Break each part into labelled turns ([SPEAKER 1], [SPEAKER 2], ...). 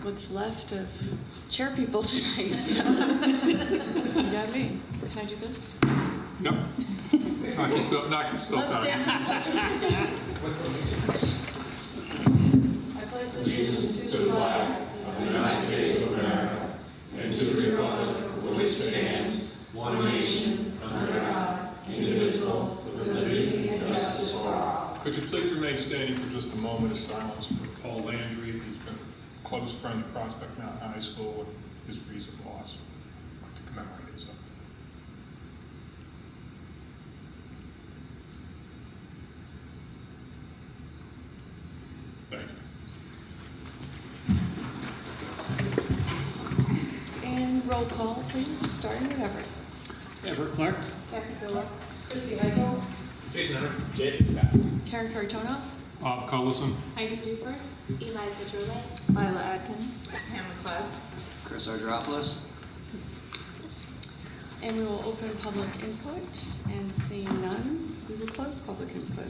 [SPEAKER 1] what's left of chair people tonight. So. You got me. Can I do this?
[SPEAKER 2] Yep. Knock yourself
[SPEAKER 1] Let's
[SPEAKER 2] out.
[SPEAKER 1] dance.
[SPEAKER 3] I pledge allegiance to the flag of the United States of America and to the republic for which it stands, one nation, under God, indivisible, with liberty and justice for all.
[SPEAKER 2] Could you please remain standing for just a moment of silence for Paul Landry? He's been a close friend of Prospect Mountain High School and his recent loss. I'd like to commemorate it. So. Thank you.
[SPEAKER 1] And roll call, please, starting with Everett.
[SPEAKER 4] Everett Clark.
[SPEAKER 3] Kathy Phillip. Christy Heichel.
[SPEAKER 5] Jason Hunter. Jay Fitzpatrick.
[SPEAKER 1] Karen Caritono.
[SPEAKER 2] Bob Cullison.
[SPEAKER 6] Heidi Duper, Eliza Drollet,
[SPEAKER 3] Lila Atkins. Pam McLeod.
[SPEAKER 4] Chris Argyropoulos.
[SPEAKER 1] And we will open public input, and seeing none, we will close public input.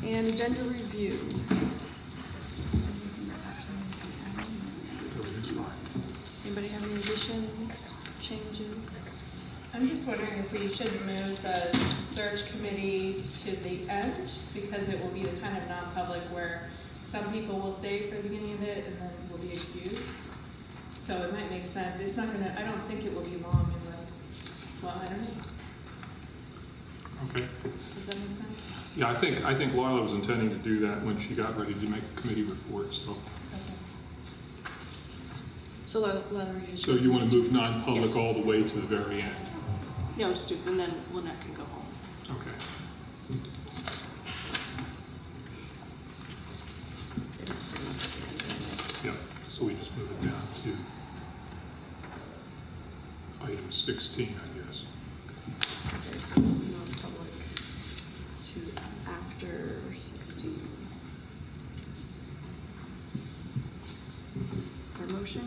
[SPEAKER 1] And agenda review.
[SPEAKER 2] Everything's fine.
[SPEAKER 1] Anybody have any additions, changes?
[SPEAKER 7] I'm just wondering if we should move the search committee to the end, because it will be the kind of non-public where some people will stay for the beginning of it and then will be excused. So it might make sense. It's not gonna, I don't think it will be long unless, well, I don't know.
[SPEAKER 2] Okay.
[SPEAKER 7] Does that make sense?
[SPEAKER 2] Yeah, I think Lila was intending to do that when she got ready to make the committee report. So,
[SPEAKER 7] Okay.
[SPEAKER 1] So Leather,
[SPEAKER 2] so you want to move non-public
[SPEAKER 1] Yes.
[SPEAKER 2] all the way to the very end?
[SPEAKER 1] No, just do, and then Lynette can go home.
[SPEAKER 2] Okay. Yeah. So we just move it down to item 16, I guess.
[SPEAKER 1] Okay, so non-public to after 16. For motion?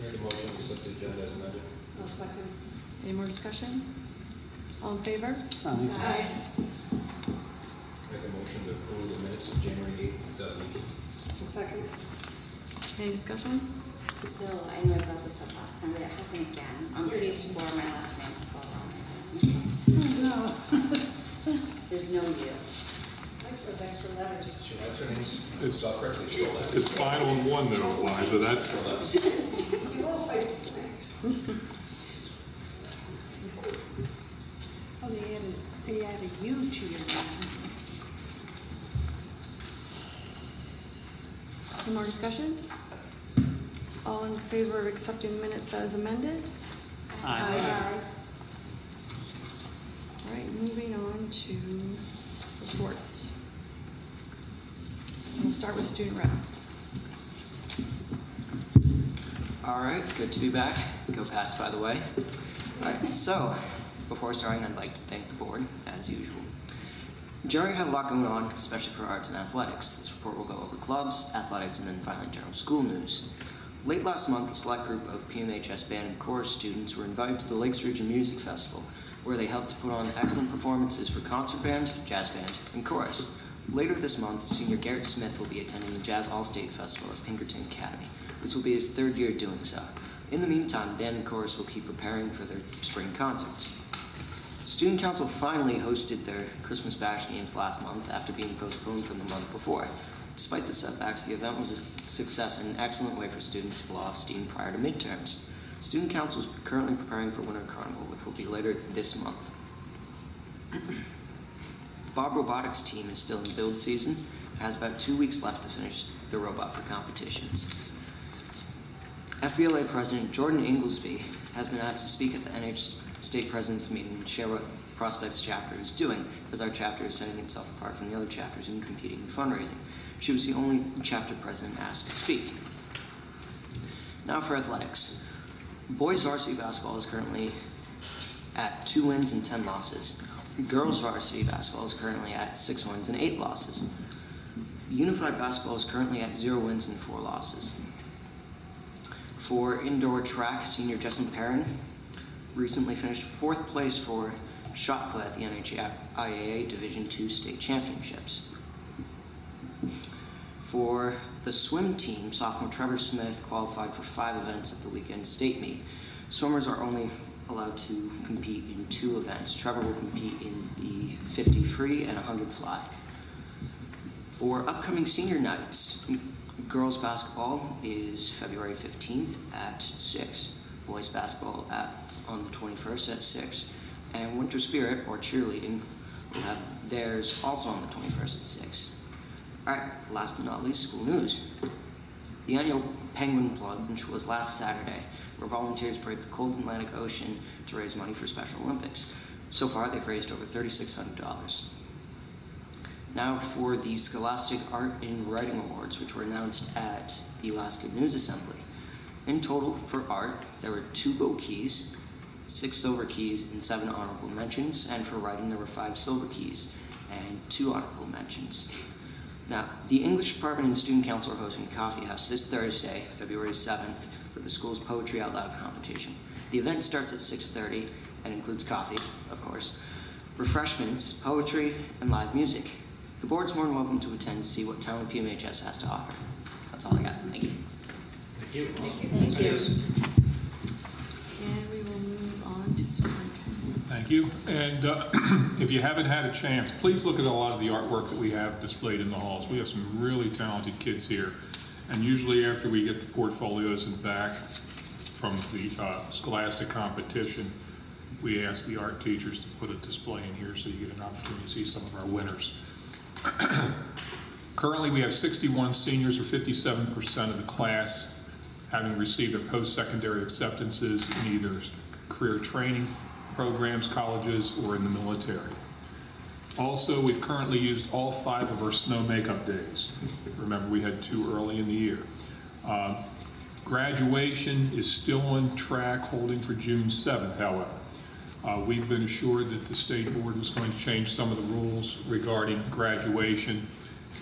[SPEAKER 5] Make a motion to accept the agenda as amended.
[SPEAKER 3] I'll second.
[SPEAKER 1] Any more discussion? All in favor?
[SPEAKER 3] Aye.
[SPEAKER 5] Make a motion to approve the minutes of January 8th, 2018.
[SPEAKER 3] I'll second.
[SPEAKER 1] Any discussion?
[SPEAKER 6] so I know about this up last time, but it happened again. On page 4, my last name's spelled wrong.
[SPEAKER 3] No.
[SPEAKER 6] There's no U.
[SPEAKER 3] Like those extra letters.
[SPEAKER 5] She writes her names.
[SPEAKER 2] It's-
[SPEAKER 5] spelled correctly. She'll let
[SPEAKER 2] It's fine on one though, Liza. That's
[SPEAKER 3] You're a little feisty tonight. Oh, they added you to your name.
[SPEAKER 1] Any more discussion? All in favor of accepting the minutes as amended?
[SPEAKER 3] Aye.
[SPEAKER 1] All right, moving on to reports. We'll start with student rep.
[SPEAKER 4] All right, good to be back. Go Pats, by the way. All right, so before starting, I'd like to thank the board, as usual. January had a lot going on, especially for arts and athletics. This report will go over clubs, athletics, and then finally general school news. Late last month, a select group of PMHS band and chorus students were invited to the Lakes Region Music Festival, where they helped to put on excellent performances for concert band, jazz band, and chorus. Later this month, senior Garrett Smith will be attending the Jazz All-State Festival at Pinkerton Academy. This will be his third year doing so. In the meantime, band and chorus will keep preparing for their spring concerts. Student Council finally hosted their Christmas Bash games last month after being postponed from the month before. Despite the setbacks, the event was a success and an excellent way for students to blow off steam prior to midterms. Student Council is currently preparing for Winter Carnival, which will be later this month. The Bob Robotics team is still in build season and has about 2 weeks left to finish the robot for competitions. FBLA President Jordan Inglesby has been asked to speak at the NH State President's meeting and share what Prospect's chapter is doing, as our chapter is setting itself apart from the other chapters in competing in fundraising. She was the only chapter president asked to speak. Now for athletics. Boys varsity basketball is currently at 2 wins and 10 losses. Girls varsity basketball is currently at 6 wins and 8 losses. Unified basketball is currently at 0 wins and 4 losses. For indoor track, senior Justin Perrin recently finished 4th place for shot put at the NHIAA Division II State Championships. For The swim team, sophomore Trevor Smith, qualified for 5 events at the weekend state meet. Swimmers are only allowed to compete in 2 events. Trevor will compete in the 50 free and 100 fly. For upcoming senior nights, girls basketball is February 15th at 6. Boys basketball on the 21st at 6. And Winter Spirit, or cheerleading, will have theirs also on the 21st at 6. All right, last but not least, school news. The annual Penguin Plunge was last Saturday, where volunteers braved the cold Atlantic Ocean to raise money for Special Olympics. So far, they've raised over $3,600. Now for the Scholastic Art and Writing Awards, which were announced at the last Good News Assembly. In total, for art, there were 2 gold keys, 6 silver keys, and 7 honorable mentions, and for writing, there were 5 silver keys and 2 honorable mentions. Now, the English Department and Student Council are hosting a coffee house this Thursday, February 7th, for the school's Poetry Out Loud competition. The event starts at 6:30 and includes coffee, of course, refreshments, poetry, and live music. The board's more than welcome to attend to see what talent PMHS has to offer. That's all I got. Thank you.
[SPEAKER 5] Thank you.
[SPEAKER 1] Thank you. And we will move on to superintendent.
[SPEAKER 2] Thank you. And if you haven't had a chance, please look at a lot of the artwork that we have displayed in the halls. We have some really talented kids here. And usually after we get the portfolios and back from the Scholastic competition, we ask the art teachers to put a display in here so you get an opportunity to see some of our winners. Currently, we have 61 seniors, or 57% of the class, having received their post-secondary acceptances in either career training programs, colleges, or in the military. Also, we've currently used all 5 of our snow makeup days. Remember, we had 2 early in the year. Graduation is still on track, holding for June 7th, however. We've been assured that the state board was going to change some of the rules regarding graduation,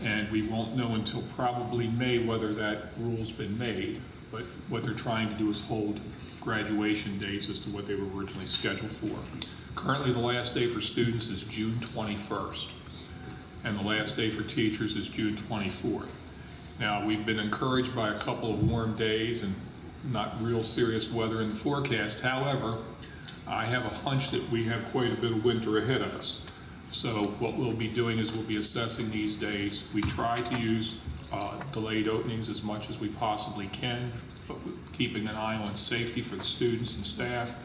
[SPEAKER 2] and we won't know until probably May whether that rule's been made. But what they're trying to do is hold graduation dates as to what they were originally scheduled for. Currently, the last day for students is June 21st, and the last day for teachers is June 24th. Now, we've been encouraged by a couple of warm days and not real serious weather in the forecast. However, I have a hunch that we have quite a bit of winter ahead of us. So what we'll be doing is we'll be assessing these days. We try to use delayed openings as much as we possibly can, but keeping an eye on safety for the students and staff.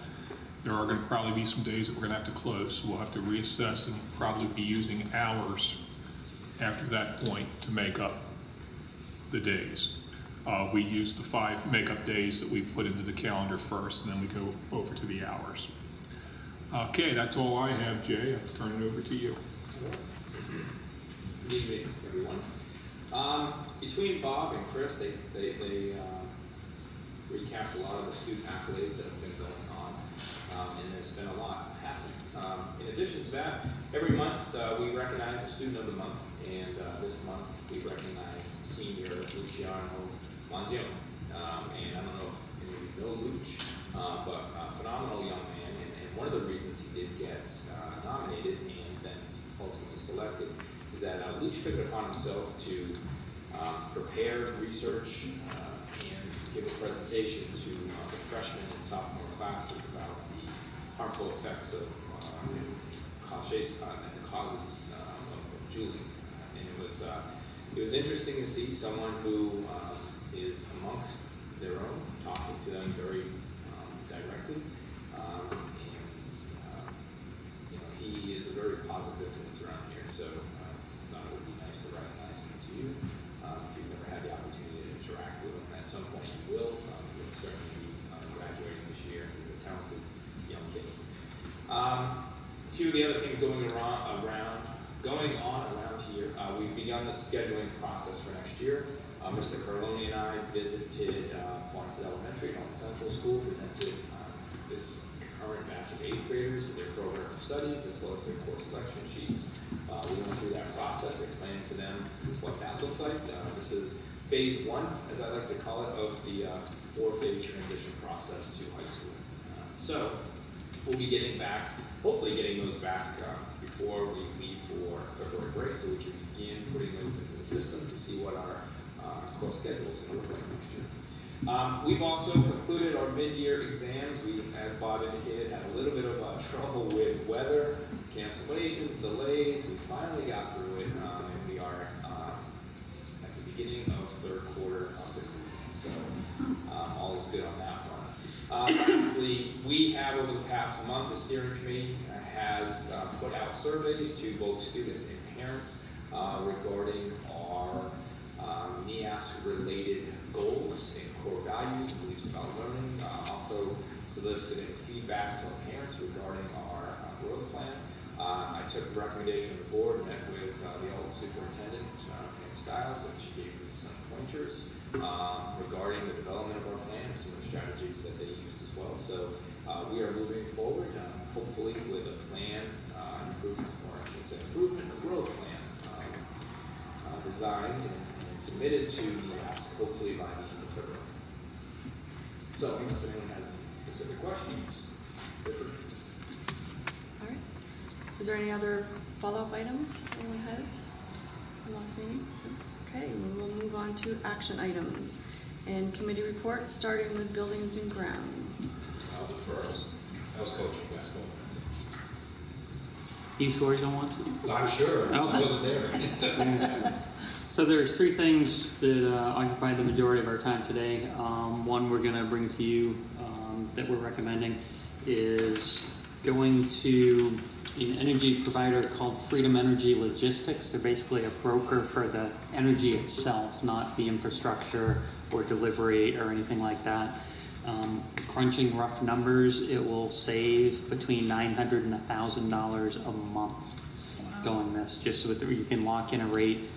[SPEAKER 2] There are going to probably be some days that we're going to have to close, so we'll have to reassess and probably be using hours after that point to make up the days. We use the 5 makeup days that we put into the calendar first, and then we go over to the hours. Okay, that's all I have, Jay. I'll turn it over to you.
[SPEAKER 3] Good evening, everyone. Between Bob and Chris, they recapped a lot of the student accolades that have been going on, and there's been a lot happening. In addition to that, every month we recognize the student of the month, and this month we recognized senior Luciano Manzione. And I don't know if any of you know Luch, but a phenomenal young man, and one of the reasons he did get nominated and then ultimately selected is that Luch took it upon himself to prepare, research, and give a presentation to the freshman and sophomore classes about the harmful effects of and the causes of juuling. And it was interesting to see someone who is amongst their own, talking to them very directly, and he is a very positive influence around here. So I thought it would be nice to recognize him to you. If you've never had the opportunity to interact with him, at some point you will. He'll certainly be graduating this year. He's a talented young kid. A few of the other things going on around here. We've begun the scheduling process for next year. Mr. Carloni and I visited Quonset Elementary, Home Central School, presented this current batch of 8th graders with their program of studies as well as their course selection sheets. We went through that process, explaining to them what that looks like. This is phase 1, as I like to call it, of the 4-phase transition process to high school. So we'll be getting back, hopefully getting those back before we leave for February break, so we can begin putting those into the system to see what our cross schedules and look like next year. We've also concluded our mid-year exams. We, as Bob indicated, had a little bit of trouble with weather, cancellations, delays. We finally got through it, and we are at the beginning of third quarter of the year. So all is good on that front. Lastly, we have over the past month, the steering committee has put out surveys to both students and parents regarding our NEAS-related goals and core values and beliefs about learning. Also soliciting feedback from parents regarding our growth plan. I took the recommendation of the board, met with the old superintendent, Pam Stiles, and she gave me some pointers regarding the development of our plan and some of the strategies that they used as well. So we are moving forward, hopefully with a plan, improvement, or I should say improvement, a growth plan designed and submitted to NEAS, hopefully by the end of February. So unless anyone has any specific questions, feel free.
[SPEAKER 1] All right. Is there any other follow-up items anyone has from last meeting? Okay, we will move on to action items and committee reports, starting with buildings and grounds.
[SPEAKER 5] I'll defer. I was coaching basketball.
[SPEAKER 8] You sure you don't want to?
[SPEAKER 5] I'm sure. I
[SPEAKER 8] Okay.
[SPEAKER 5] wasn't there.
[SPEAKER 8] So there's three things that occupy the majority of our time today. One we're going to bring to you that we're recommending is going to an energy provider called Freedom Energy Logistics. They're basically a broker for the energy itself, not the infrastructure or delivery or anything like that. Crunching rough numbers, it will save between $900 and $1,000 a month going this, just so that you can lock in a rate.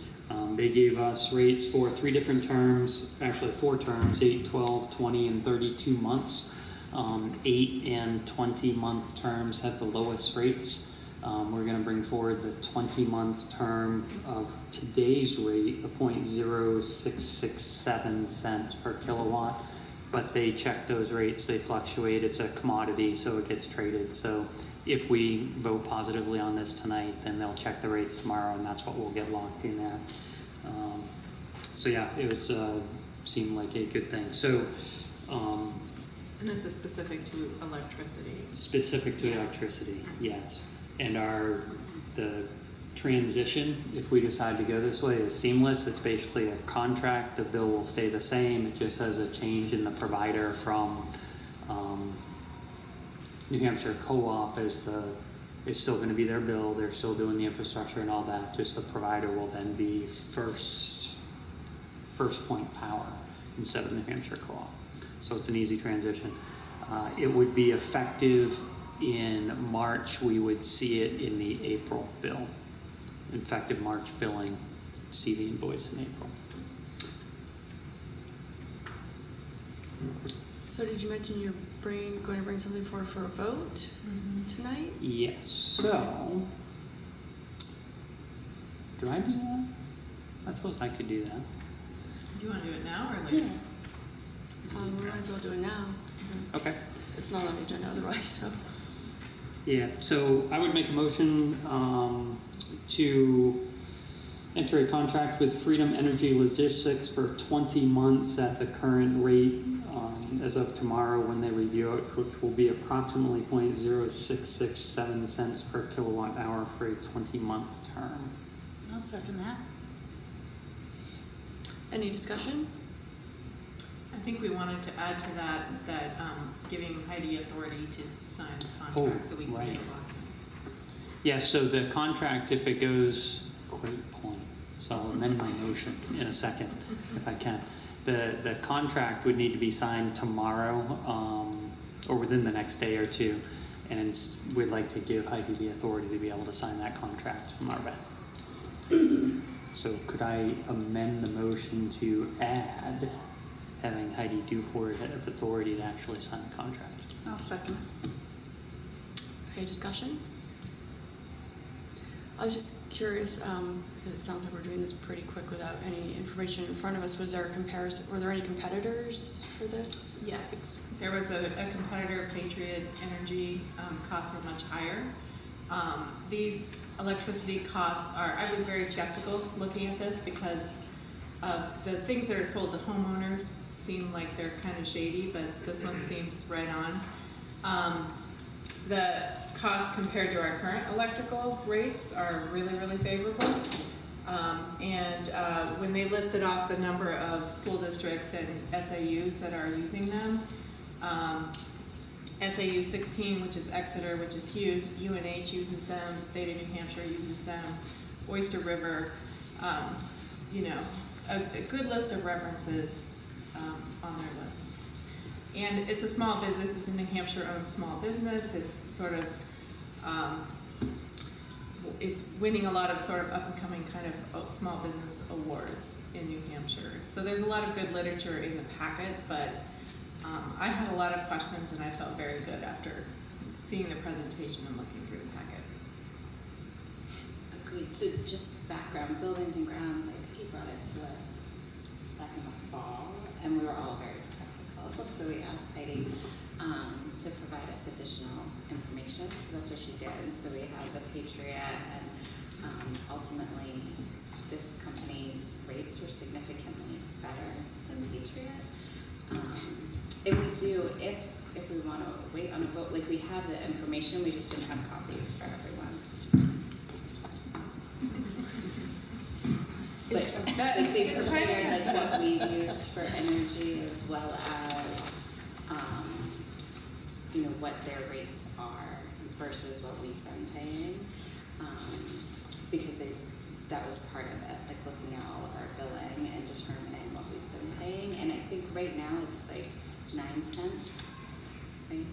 [SPEAKER 8] They gave us rates for 3 different terms, actually 4 terms, 8, 12, 20, and 32 months. 8 and 20 month terms have the lowest rates. We're going to bring forward the 20-month term of today's rate of 0.0667 cents per kilowatt, but they check those rates, they fluctuate, it's a commodity, so it gets traded. So if we vote positively on this tonight, then they'll check the rates tomorrow, and that's what we'll get locked in at. So yeah, it was seemed like a good thing. So
[SPEAKER 7] And this is specific to electricity.
[SPEAKER 8] specific to electricity, yes. And the transition, if we decide to go this way, is seamless. It's basically a contract. The bill will stay the same. It just has a change in the provider from New Hampshire Co-op is still going to be their bill. They're still doing the infrastructure and all that. Just the provider will then be First Point Power instead of New Hampshire Co-op. So it's an easy transition. It would be effective in March. We would see it in the April bill. Effective March billing, see the invoice in April.
[SPEAKER 1] So did you mention you're going to bring something forward for a vote tonight?
[SPEAKER 8] Yes, so, do I do that? I suppose I could do that.
[SPEAKER 7] Do you want to do it now or later?
[SPEAKER 1] We might as well do it now.
[SPEAKER 8] Okay.
[SPEAKER 1] It's not on the agenda otherwise, so.
[SPEAKER 8] Yeah, so I would make a motion to enter a contract with Freedom Energy Logistics for 20 months at the current rate as of tomorrow when they review it, which will be approximately 0.0667 cents per kilowatt hour for a 20-month term.
[SPEAKER 9] I'll second that.
[SPEAKER 1] Any discussion?
[SPEAKER 7] I think we wanted to add to that giving Heidi authority to sign the contract so we can get
[SPEAKER 8] right.
[SPEAKER 7] it locked in.
[SPEAKER 8] Yeah, so the contract, if it goes, great point. So I'll amend my motion in a second, if I can. The contract would need to be signed tomorrow, or within the next day or two. And we'd like to give Heidi the authority to be able to sign that contract from our end. So could I amend the motion to add having Heidi Duford have authority to actually sign the contract?
[SPEAKER 9] I'll second.
[SPEAKER 1] Okay, discussion? I was just curious, because it sounds like we're doing this pretty quick without any information in front of us. Was there a comparison? Were there any competitors for this?
[SPEAKER 7] Yes, there was a competitor, Patriot Energy, costs were much higher. These electricity costs are, I was very skeptical looking at this because The things that are sold to homeowners seem like they're kind of shady, but this one seems right on. The cost compared to our current electrical rates are really, really favorable. When they listed off the number of school districts and SAUs that are using them, SAU 16, which is Exeter, which is huge, UNH uses them, the state of New Hampshire uses them, Oyster River, you know, a good list of references on their list. And it's a small business, it's a New Hampshire-owned small business, it's sort of, it's winning a lot of sort of up-and-coming kind of small business awards in New Hampshire. So there's a lot of good literature in the packet, but I had a lot of questions and I felt very good after seeing the presentation and looking through the packet.
[SPEAKER 6] Agreed. So it's just background, buildings and grounds. I think he brought it to us back in the fall, and we were all very skeptical. So we asked Heidi to provide us additional information. So that's what she did. And so we have the Patriot, and ultimately, this company's rates were significantly better than Patriot. And we do, if we want to wait on a vote, like we have the information, we just didn't have copies for everyone. Like they prepared like what we've used for energy as well as, you know, what their rates are versus what we've been paying. Because that was part of it, like looking at all of our billing and determining what we've been paying. And I think right now it's like 9 cents, right?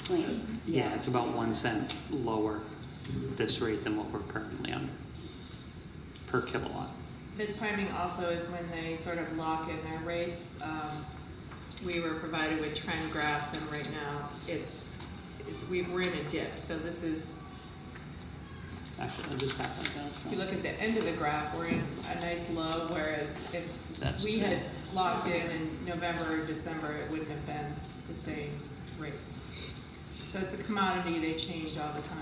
[SPEAKER 6] Point.
[SPEAKER 8] Yeah, it's about 1 cent lower this rate than what we're currently under per kilowatt.
[SPEAKER 7] The timing also is when they sort of lock in their rates. We were provided with trend graphs, and right now we're in a dip. So this is,
[SPEAKER 8] Actually, I'll just pass that down.
[SPEAKER 7] if you look at the end of the graph, we're in a nice low, whereas if
[SPEAKER 8] That's
[SPEAKER 7] we
[SPEAKER 8] true.
[SPEAKER 7] had locked in November or December, it wouldn't have been the same rates. So it's a commodity, they change all the time.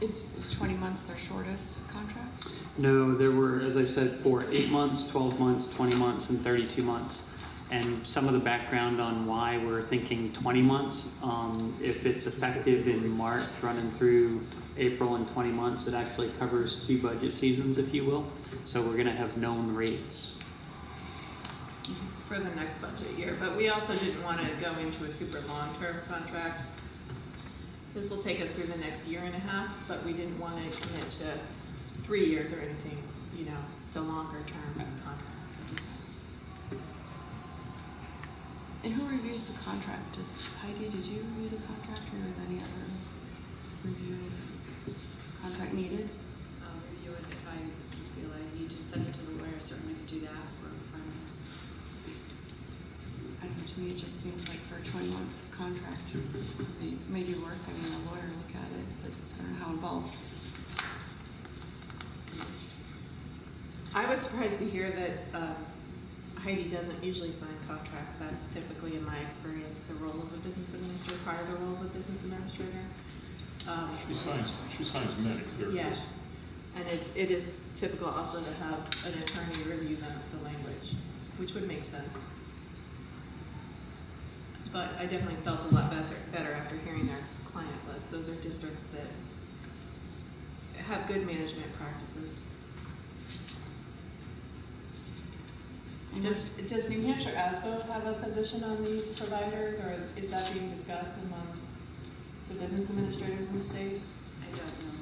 [SPEAKER 1] Is 20 months their shortest contract?
[SPEAKER 8] No, there were, as I said, for 8 months, 12 months, 20 months, and 32 months. And some of the background on why we're thinking 20 months, if it's effective in March, running through April and 20 months, it actually covers 2 budget seasons, if you will. So we're gonna have known rates.
[SPEAKER 7] For the next budget year, but we also didn't want to go into a super long-term contract. This will take us through the next year and a half, but we didn't want to commit to 3 years or anything, you know, the longer-term contracts.
[SPEAKER 1] And who reviews the contract? Heidi, did you review the contract, or is any other review of contract needed?
[SPEAKER 10] I'll review it if I feel I need to send it to the lawyer. Certainly could do that for finance.
[SPEAKER 1] I don't know, to me, it just seems like for a 20-month contract, it may be worth having a lawyer look at it, but I don't know how involved.
[SPEAKER 7] I was surprised to hear that Heidi doesn't usually sign contracts. That's typically, in my experience, the role of a business administrator, part of the role of a business administrator.
[SPEAKER 2] She signs many, there it
[SPEAKER 7] Yeah,
[SPEAKER 2] is.
[SPEAKER 7] and it is typical also to have an attorney review the language, which would make sense. But I definitely felt a lot better after hearing their client list. Those are districts that have good management practices. Does New Hampshire ASBO have a position on these providers, or is that being discussed among the business administrators in the state?
[SPEAKER 10] I don't know.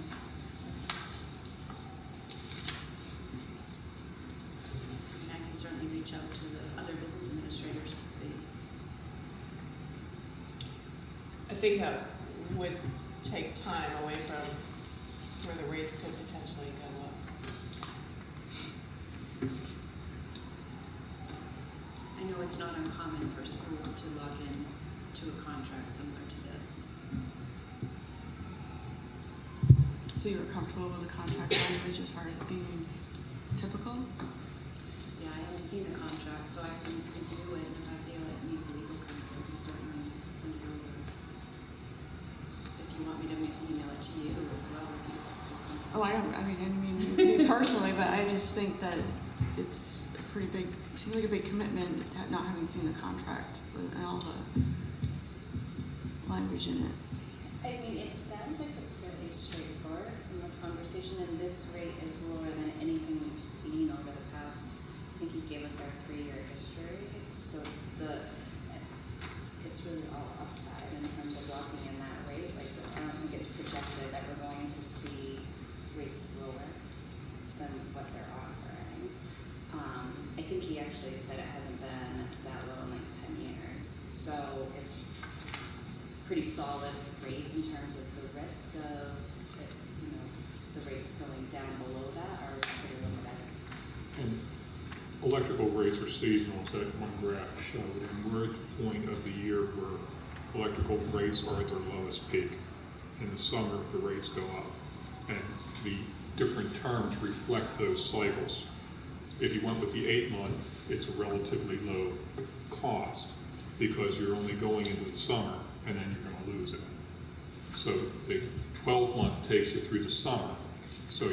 [SPEAKER 10] I mean, I can certainly reach out to the other business administrators to see.
[SPEAKER 7] I think that would take time away from where the rates could potentially go up.
[SPEAKER 10] I know it's not uncommon for schools to log in to a contract similar to this.
[SPEAKER 1] So you were comfortable with the contract language as far as it being typical?
[SPEAKER 10] Yeah, I haven't seen the contract, so I can review it, and if I feel it needs legal counsel, I can certainly send it over. If you want me to email it to you as well, if you
[SPEAKER 1] Oh, I didn't mean me personally, but I just think that it's a pretty big, seems like a big commitment not having seen the contract and all the language in it.
[SPEAKER 6] I mean, it sounds like it's fairly straightforward from the conversation, and this rate is lower than anything we've seen over the past, I think he gave us our 3-year history, so it's really all upside in terms of locking in that rate. Like, I don't think it's projected that we're going to see rates lower than what they're offering. I think he actually said it hasn't been that low in like 10 years, so it's pretty solid rate in terms of the risk of it, the rates going down below that are pretty low better.
[SPEAKER 2] And electrical rates are seasonal, as that one graph showed, and we're at the point of the year where electrical rates are at their lowest peak. In the summer, the rates go up, and the different terms reflect those cycles. If you went with the 8-month, it's a relatively low cost because you're only going into the summer and then you're going to lose it. So the 12-month takes you through the summer, so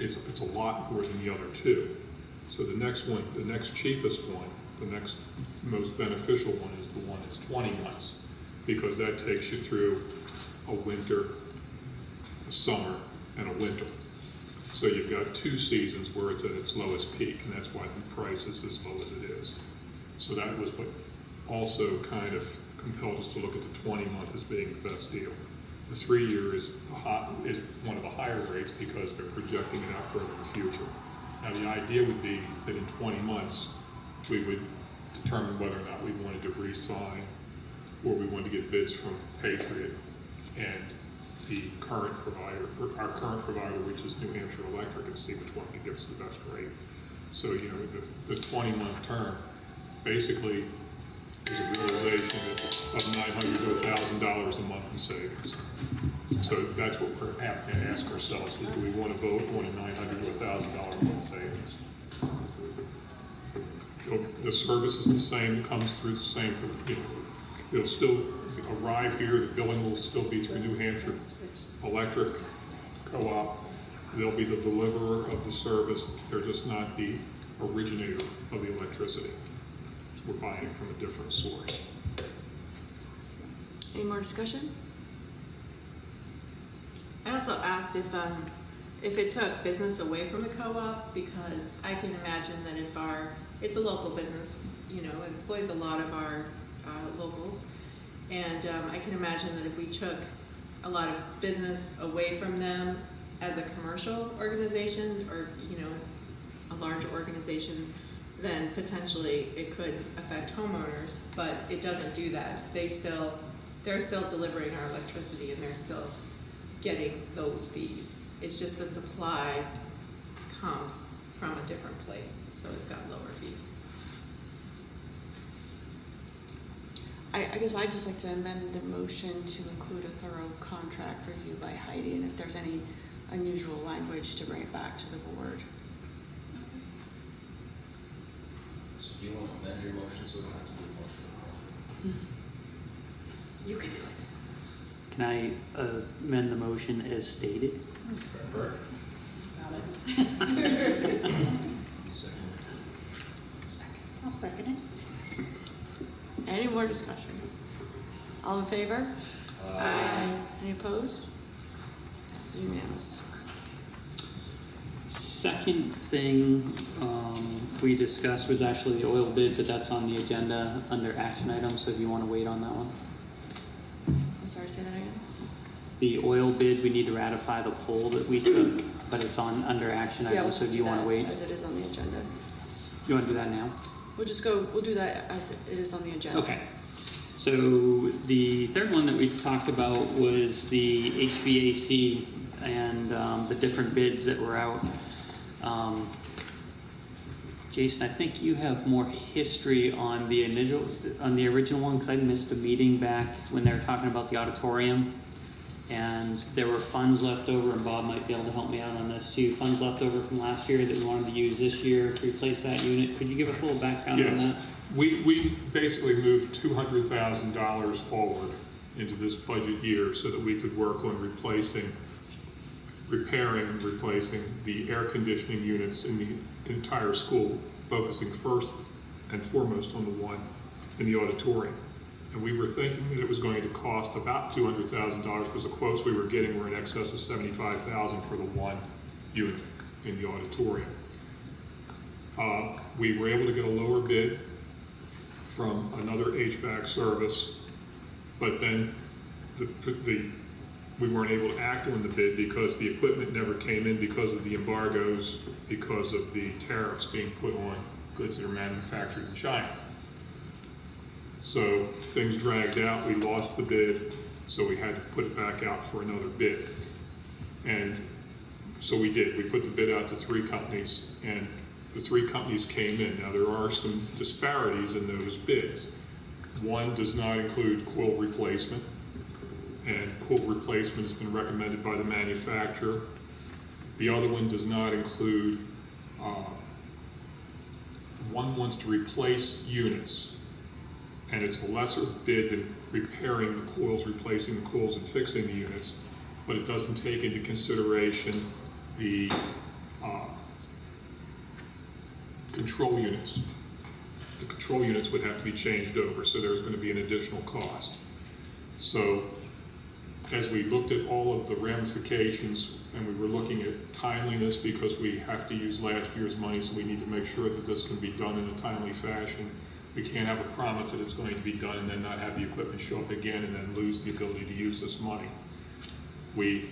[SPEAKER 2] it's a lot more than the other two. So the next one, the next cheapest one, the next most beneficial one is the one that's 20 months because that takes you through a winter, a summer, and a winter. So you've got 2 seasons where it's at its lowest peak, and that's why the price is as low as it is. So that was what also kind of compelled us to look at the 20-month as being the best deal. The 3-year is one of the higher rates because they're projecting it out further in the future. Now the idea would be that in 20 months we would determine whether or not we wanted to re-sign or we wanted to get bids from Patriot and the current provider, or our current provider, which is New Hampshire Electric, and see which one can give us the best rate. So, the 20-month term basically is a realization of $900 to $1,000 a month in savings. So that's what we're having to ask ourselves is, do we want to vote on a $900 to $1,000 a month savings? The service is the same, comes through the same, it'll still arrive here, the billing will still be through New Hampshire Electric Co-op. They'll be the deliverer of the service. They're just not the originator of the electricity. So we're buying it from a different source.
[SPEAKER 1] Any more discussion?
[SPEAKER 7] I also asked if it took business away from the co-op, because I can imagine that it's a local business, it employs a lot of our locals, and I can imagine that if we took a lot of business away from them as a commercial organization or, a larger organization, then potentially it could affect homeowners, but it doesn't do that. They're still delivering our electricity and they're still getting those fees. It's just the supply comes from a different place, so it's got lower fees.
[SPEAKER 1] I guess I'd just like to amend the motion to include a thorough contract review by Heidi, and if there's any unusual language, to bring it back to the board.
[SPEAKER 5] So do you want to amend your motion so we don't have to do a motion?
[SPEAKER 1] You can do it.
[SPEAKER 8] Can I amend the motion as stated?
[SPEAKER 5] Correct.
[SPEAKER 6] Got it.
[SPEAKER 5] You second
[SPEAKER 9] I'll second it.
[SPEAKER 1] Any more discussion? All in favor?
[SPEAKER 5] it?
[SPEAKER 1] Any opposed? It's unanimous.
[SPEAKER 8] Second thing we discussed was actually the oil bids, but that's on the agenda under action items, so if you want to wait on that one.
[SPEAKER 1] I'm sorry, say that again?
[SPEAKER 8] The oil bid, we need to ratify the poll that we took, but it's under action
[SPEAKER 1] Yeah, we'll
[SPEAKER 8] items, so
[SPEAKER 1] just
[SPEAKER 8] if
[SPEAKER 1] do
[SPEAKER 8] you want
[SPEAKER 1] that
[SPEAKER 8] to wait.
[SPEAKER 1] as it is on the agenda.
[SPEAKER 8] You want to do that now?
[SPEAKER 1] We'll do that as it is on the agenda.
[SPEAKER 8] Okay. So the third one that we talked about was the HVAC and the different bids that were out. Jason, I think you have more history on the original one, because I missed a meeting back when they were talking about the auditorium. And there were funds left over, and Bob might be able to help me out on this too. Funds left over from last year that we wanted to use this year to replace that unit. Could you give us a little background on
[SPEAKER 2] Yes.
[SPEAKER 8] that?
[SPEAKER 2] We basically moved $200,000 forward into this budget year so that we could work on replacing repairing and replacing the air conditioning units in the entire school, focusing first and foremost on the one in the auditorium. And we were thinking that it was going to cost about $200,000 because the quotes we were getting were in excess of $75,000 for the one unit in the auditorium. We were able to get a lower bid from another HVAC service, but then we weren't able to act on the bid because the equipment never came in because of the embargoes, because of the tariffs being put on goods that are manufactured in China. So things dragged out, we lost the bid, so we had to put it back out for another bid. And so we did, we put the bid out to 3 companies, and the 3 companies came in. Now there are some disparities in those bids. One does not include coil replacement, and coil replacement has been recommended by the manufacturer. The other one does not include, one wants to replace units, and it's a lesser bid than repairing the coils, replacing the coils, and fixing the units, but it doesn't take into consideration the control units. The control units would have to be changed over, so there's going to be an additional cost. So as we looked at all of the ramifications, and we were looking at timeliness because we have to use last year's money, so we need to make sure that this can be done in a timely fashion. We can't have a promise that it's going to be done and then not have the equipment show up again and then lose the ability to use this money. We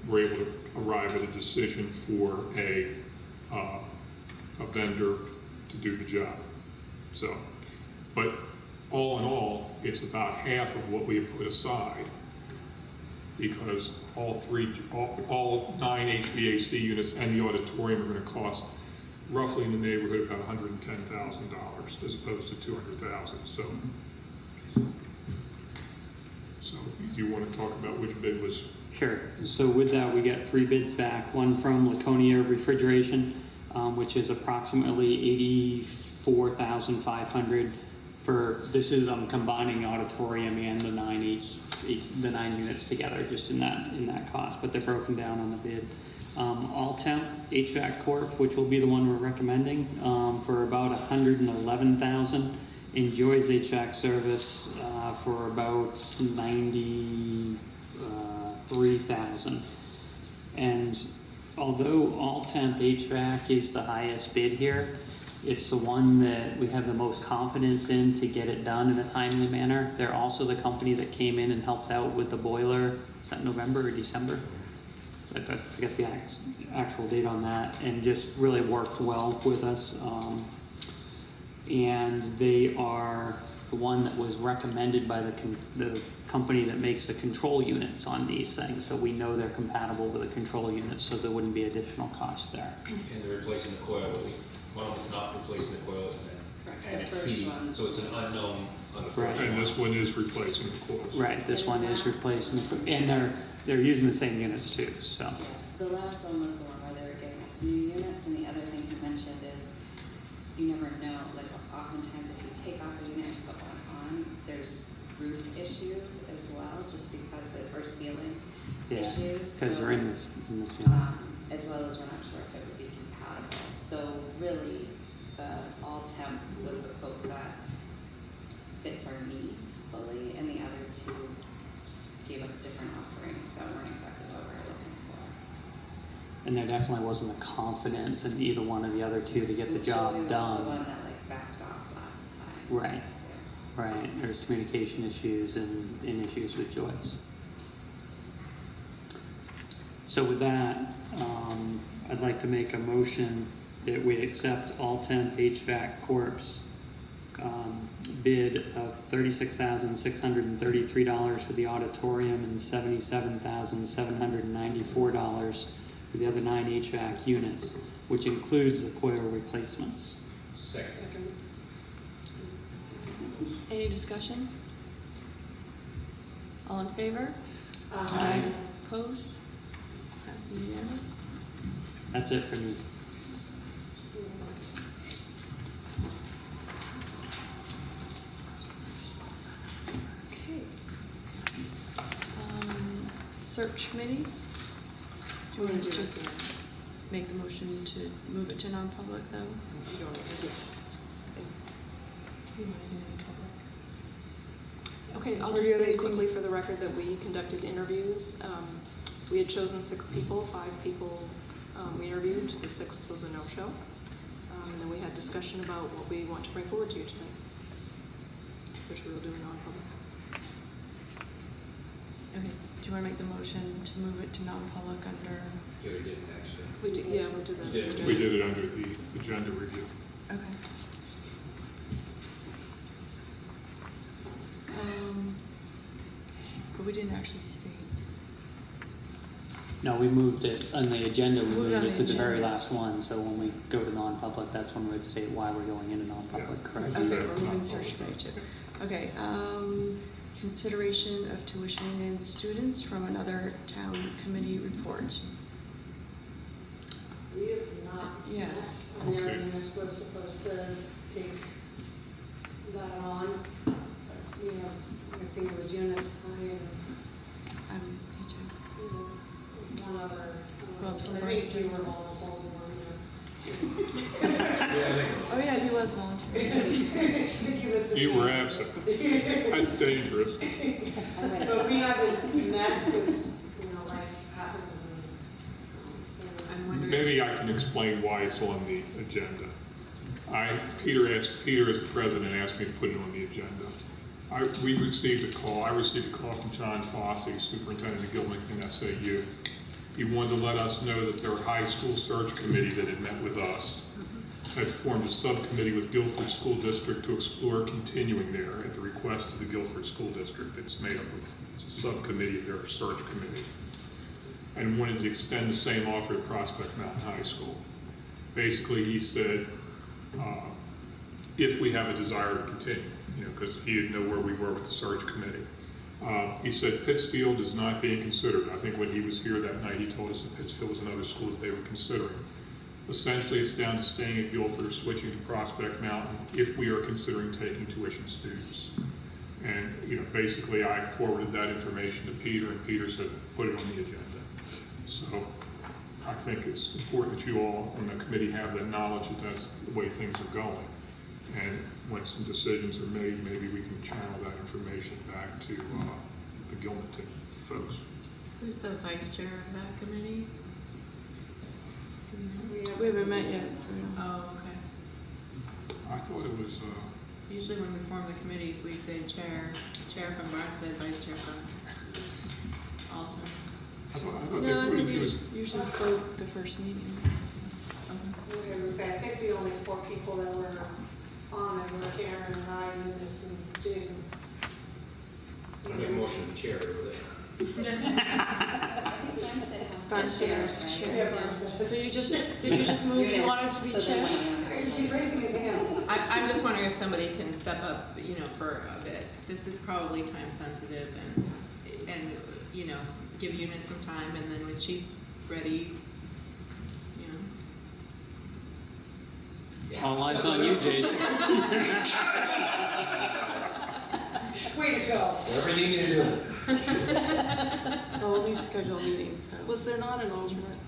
[SPEAKER 2] were able to arrive at a decision for a vendor to do the job. So, but all in all, it's about half of what we have put aside, because all 9 HVAC units and the auditorium are going to cost roughly in the neighborhood of about $110,000 as opposed to $200,000. So do you want to talk about which bid was?
[SPEAKER 8] Sure. So with that, we got 3 bids back. One from Laconia Refrigeration, which is approximately $84,500 for, this is combining auditorium and the 9 units together, just in that cost, but they're broken down on the bid. All-Temp HVAC Corp, which will be the one we're recommending, for about $111,000. Enjoy's HVAC Service for about $93,000. And although All-Temp HVAC is the highest bid here, it's the one that we have the most confidence in to get it done in a timely manner. They're also the company that came in and helped out with the boiler. Is that November or December? I forget the actual date on that, and just really worked well with us. And they are the one that was recommended by the company that makes the control units on these things, so we know they're compatible with the control units, so there wouldn't be additional costs there.
[SPEAKER 5] And they're replacing the coil. One of them's not replacing the coil,
[SPEAKER 10] Correct,
[SPEAKER 5] and
[SPEAKER 10] the
[SPEAKER 5] it
[SPEAKER 10] first
[SPEAKER 5] feed,
[SPEAKER 10] one.
[SPEAKER 5] so it's an unknown on the
[SPEAKER 8] Right.
[SPEAKER 5] first
[SPEAKER 2] And
[SPEAKER 5] one.
[SPEAKER 2] this one is replacing the coils.
[SPEAKER 8] Right, this one is replacing, and they're using the same units too, so.
[SPEAKER 10] The last one was the one where they were giving us new units, and the other thing he mentioned is you never know, like oftentimes if you take off a unit and put one on, there's roof issues as well, just because or ceiling issues.
[SPEAKER 8] Because
[SPEAKER 10] So,
[SPEAKER 8] they're in this.
[SPEAKER 10] as well as we're not sure if it would be compatible. So really, the All-Temp was the quote that fits our needs fully, and the other 2 gave us different offerings that weren't exactly what we were looking for.
[SPEAKER 8] And there definitely wasn't the confidence in either one of the other 2 to get the job
[SPEAKER 10] Joey was
[SPEAKER 8] done.
[SPEAKER 10] the one that like backed off last time.
[SPEAKER 8] Right. Right, there's communication issues and issues with Joyce. So with that, I'd like to make a motion that we accept All-Temp HVAC Corp's bid of $36,633 for the auditorium and $77,794 for the other 9 HVAC units, which includes the coil replacements.
[SPEAKER 5] Second.
[SPEAKER 1] Any discussion? All in favor? Aye. Opposed? Passed unanimous.
[SPEAKER 8] That's it for me.
[SPEAKER 1] Okay. Search committee? Do you want to just make the motion to move it to non-public, though?
[SPEAKER 7] You don't need to just. You want to do any public?
[SPEAKER 11] Okay, I'll
[SPEAKER 1] Or
[SPEAKER 11] just
[SPEAKER 1] do you have
[SPEAKER 11] say
[SPEAKER 1] anything-
[SPEAKER 11] quickly for the record that we conducted interviews. We had chosen 6 people, 5 people we interviewed, the 6th was a no-show. And then we had discussion about what we want to bring forward to you tonight, which we will do in non-public.
[SPEAKER 1] Okay, do you want to make the motion to move it to non-public under,
[SPEAKER 5] You already did, actually.
[SPEAKER 11] We did, yeah, we did that.
[SPEAKER 5] You did.
[SPEAKER 2] We did it under the agenda review.
[SPEAKER 1] okay. But we didn't actually state.
[SPEAKER 8] No, we moved it, on the agenda, we
[SPEAKER 1] Moved
[SPEAKER 8] moved
[SPEAKER 1] on
[SPEAKER 8] it
[SPEAKER 1] the
[SPEAKER 8] to the very
[SPEAKER 1] agenda.
[SPEAKER 8] last one, so when we go to non-public, that's when we'd state why we're going into non-public,
[SPEAKER 2] Yeah.
[SPEAKER 8] correct?
[SPEAKER 1] Okay,
[SPEAKER 2] Yeah.
[SPEAKER 1] we're moving search committee too. Okay, consideration of tuition in students from another town committee report.
[SPEAKER 12] We have not
[SPEAKER 1] Yeah.
[SPEAKER 12] yet. And
[SPEAKER 2] Okay.
[SPEAKER 12] Ernest was supposed to take that on. But, you know, I think it was Eunice, I, and,
[SPEAKER 1] Me too.
[SPEAKER 12] you know, one other.
[SPEAKER 1] Well, it's from
[SPEAKER 12] I think
[SPEAKER 1] Bernstein.
[SPEAKER 12] you were voluntold
[SPEAKER 1] Oh, yeah, he was volunteering.
[SPEAKER 12] I think he was.
[SPEAKER 2] You were absent. That's dangerous.
[SPEAKER 10] I'm gonna-
[SPEAKER 12] But we haven't met because, you know, life happens and, so.
[SPEAKER 7] I'm wondering.
[SPEAKER 2] Maybe I can explain why it's on the agenda. Peter as the president, asked me to put it on the agenda. I received a call from John Fossey, superintendent of Gilmanton SAU. He wanted to let us know that their high school search committee that had met with us had formed a subcommittee with Guilford School District to explore continuing there at the request of the Guilford School District. It's made up of, it's a subcommittee of their search committee. And wanted to extend the same offer to Prospect Mountain High School. Basically, he said, if we have a desire to continue, you know, because he didn't know where we were with the search committee. He said Pittsfield is not being considered. I think when he was here that night, he told us that Pittsfield was another school that they were considering. Essentially, it's down to staying at Guilford or switching to Prospect Mountain if we are considering taking tuition students. And, you know, basically, I forwarded that information to Peter, and Peter said, put it on the agenda. So I think it's important that you all on the committee have that knowledge that that's the way things are going. And when some decisions are made, maybe we can channel that information back to the Gilmanton folks.
[SPEAKER 7] Who's the vice chair of that committee? Do we know?
[SPEAKER 1] We haven't met yet, so we don't.
[SPEAKER 7] Oh, okay.
[SPEAKER 2] I thought it was,
[SPEAKER 7] Usually when we form the committees, we say chair from Barnstead, vice chair from Alton.
[SPEAKER 2] I thought
[SPEAKER 1] No,
[SPEAKER 2] they
[SPEAKER 1] I
[SPEAKER 2] put
[SPEAKER 1] think
[SPEAKER 2] it
[SPEAKER 1] we
[SPEAKER 2] was,
[SPEAKER 1] usually vote the first meeting.
[SPEAKER 12] I was gonna say, I think the only 4 people that were on it were Karen and I, Eunice and Jason.
[SPEAKER 5] I make a motion to chair over there.
[SPEAKER 10] I think Glenn said house
[SPEAKER 1] Barnstead
[SPEAKER 10] chair,
[SPEAKER 1] has to
[SPEAKER 10] right?
[SPEAKER 1] chair.
[SPEAKER 12] Yeah, Barnstead.
[SPEAKER 1] So did you just move, you wanted to be
[SPEAKER 10] So then
[SPEAKER 1] chair?
[SPEAKER 10] I am.
[SPEAKER 12] He's raising his hand.
[SPEAKER 7] I'm just wondering if somebody can step up, you know, for a bit. This is probably time sensitive and, you know, give Eunice some time and then when she's ready, you know.
[SPEAKER 8] All eyes on you, Jason.
[SPEAKER 12] Way to go.
[SPEAKER 5] Whatever you need me to do.
[SPEAKER 1] Well, we'll need to schedule meetings, so.
[SPEAKER 11] Was there not an alternate?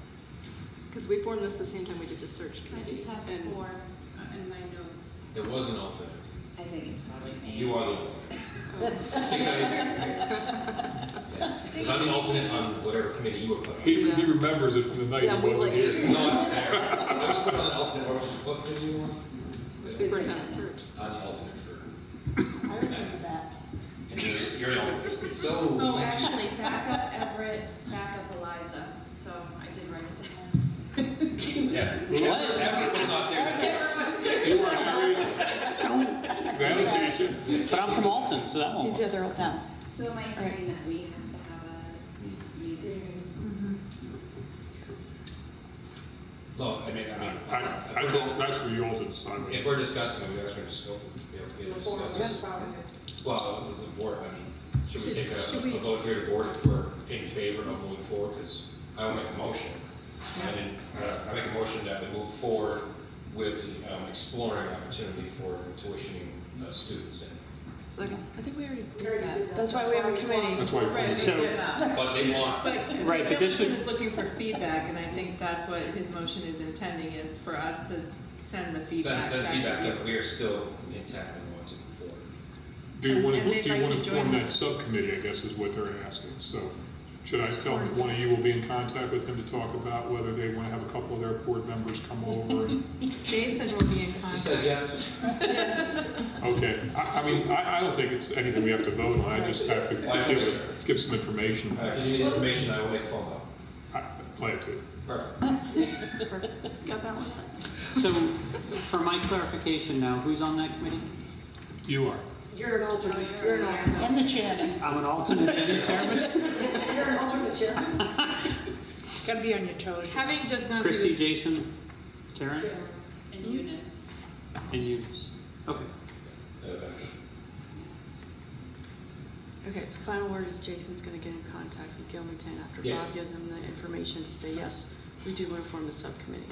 [SPEAKER 11] Because we formed this the same time we did the search
[SPEAKER 6] I
[SPEAKER 11] committee.
[SPEAKER 6] just have
[SPEAKER 11] and-
[SPEAKER 6] 4 in my notes.
[SPEAKER 5] There was an alternate.
[SPEAKER 10] I think it's probably me.
[SPEAKER 5] You are the alternate. Because I'm the alternate on whatever committee you were put on.
[SPEAKER 2] he remembers it from the night
[SPEAKER 11] Yeah,
[SPEAKER 2] he
[SPEAKER 11] we
[SPEAKER 2] wasn't
[SPEAKER 11] like-
[SPEAKER 2] here.
[SPEAKER 5] No, I was there. I was put on the alternate, what committee you were on?
[SPEAKER 11] The superintendent search.
[SPEAKER 5] I'm the alternate for,
[SPEAKER 12] I remember that.
[SPEAKER 5] and you're the alternate this week. So.
[SPEAKER 13] Oh, actually, backup Everett, backup Eliza, so I did write it down.
[SPEAKER 5] Yeah. Everett was not there.
[SPEAKER 2] You weren't here either. Validation.
[SPEAKER 8] But I'm from Alton, so that
[SPEAKER 1] He's
[SPEAKER 8] won't.
[SPEAKER 1] the other alternate.
[SPEAKER 10] So am I hearing that we have to have a meeting?
[SPEAKER 5] No, I mean,
[SPEAKER 2] That's for you all to decide.
[SPEAKER 5] if we're discussing it, we actually discuss, we
[SPEAKER 12] Before,
[SPEAKER 5] discuss
[SPEAKER 12] that's
[SPEAKER 5] this.
[SPEAKER 12] probably it.
[SPEAKER 5] Well, it was the board, I mean, should we take
[SPEAKER 13] Should
[SPEAKER 5] a
[SPEAKER 13] we-
[SPEAKER 5] vote here to board if we're in favor of moving forward? Because I will make a motion. And then, I make a motion that we move forward with exploring opportunity for tuitioning students in.
[SPEAKER 11] Second.
[SPEAKER 1] I think we already did
[SPEAKER 12] already
[SPEAKER 1] that.
[SPEAKER 12] did that.
[SPEAKER 1] That's why we have a committee.
[SPEAKER 2] That's why.
[SPEAKER 7] Right,
[SPEAKER 8] So-
[SPEAKER 5] But they want,
[SPEAKER 7] But
[SPEAKER 8] Right, but this
[SPEAKER 7] Gilligan
[SPEAKER 8] would-
[SPEAKER 7] is looking for feedback, and I think that's what his motion is intending, is for us to send the feedback.
[SPEAKER 5] send
[SPEAKER 7] back to
[SPEAKER 5] feedback
[SPEAKER 7] you.
[SPEAKER 5] that we are still intact and want to move forward.
[SPEAKER 2] Do you want
[SPEAKER 7] And they'd
[SPEAKER 2] to, do you
[SPEAKER 7] like
[SPEAKER 2] want
[SPEAKER 7] to
[SPEAKER 2] to
[SPEAKER 7] join
[SPEAKER 2] form
[SPEAKER 7] the-
[SPEAKER 2] that subcommittee, I guess is what they're asking. So should I tell them one of you will be in contact with him to talk about whether they want to have a couple of their board members come over?
[SPEAKER 7] Jason will be in
[SPEAKER 5] She
[SPEAKER 7] contact.
[SPEAKER 5] says yes.
[SPEAKER 2] Okay, I mean, I don't think it's anything we have to vote on, I just have to give some information.
[SPEAKER 5] If you need information, I will make a phone call.
[SPEAKER 2] Glad to.
[SPEAKER 5] Perfect.
[SPEAKER 11] Got that one?
[SPEAKER 8] So, for my clarification now, who's on that committee?
[SPEAKER 2] You are.
[SPEAKER 12] You're an alternate. You're an alternate.
[SPEAKER 9] And the chairman.
[SPEAKER 8] I'm an alternate and the chairman.
[SPEAKER 12] You're an alternate chairman.
[SPEAKER 9] Gotta be on your toes.
[SPEAKER 7] Having just gone through
[SPEAKER 8] Chrissy,
[SPEAKER 7] the
[SPEAKER 8] Jason, Karen,
[SPEAKER 13] And Eunice.
[SPEAKER 8] and Eunice. Okay.
[SPEAKER 1] Okay, so final word is Jason's gonna get in contact with Gilmerton after
[SPEAKER 5] Yes.
[SPEAKER 1] Bob gives him the information to say, yes, we do want to form the subcommittee.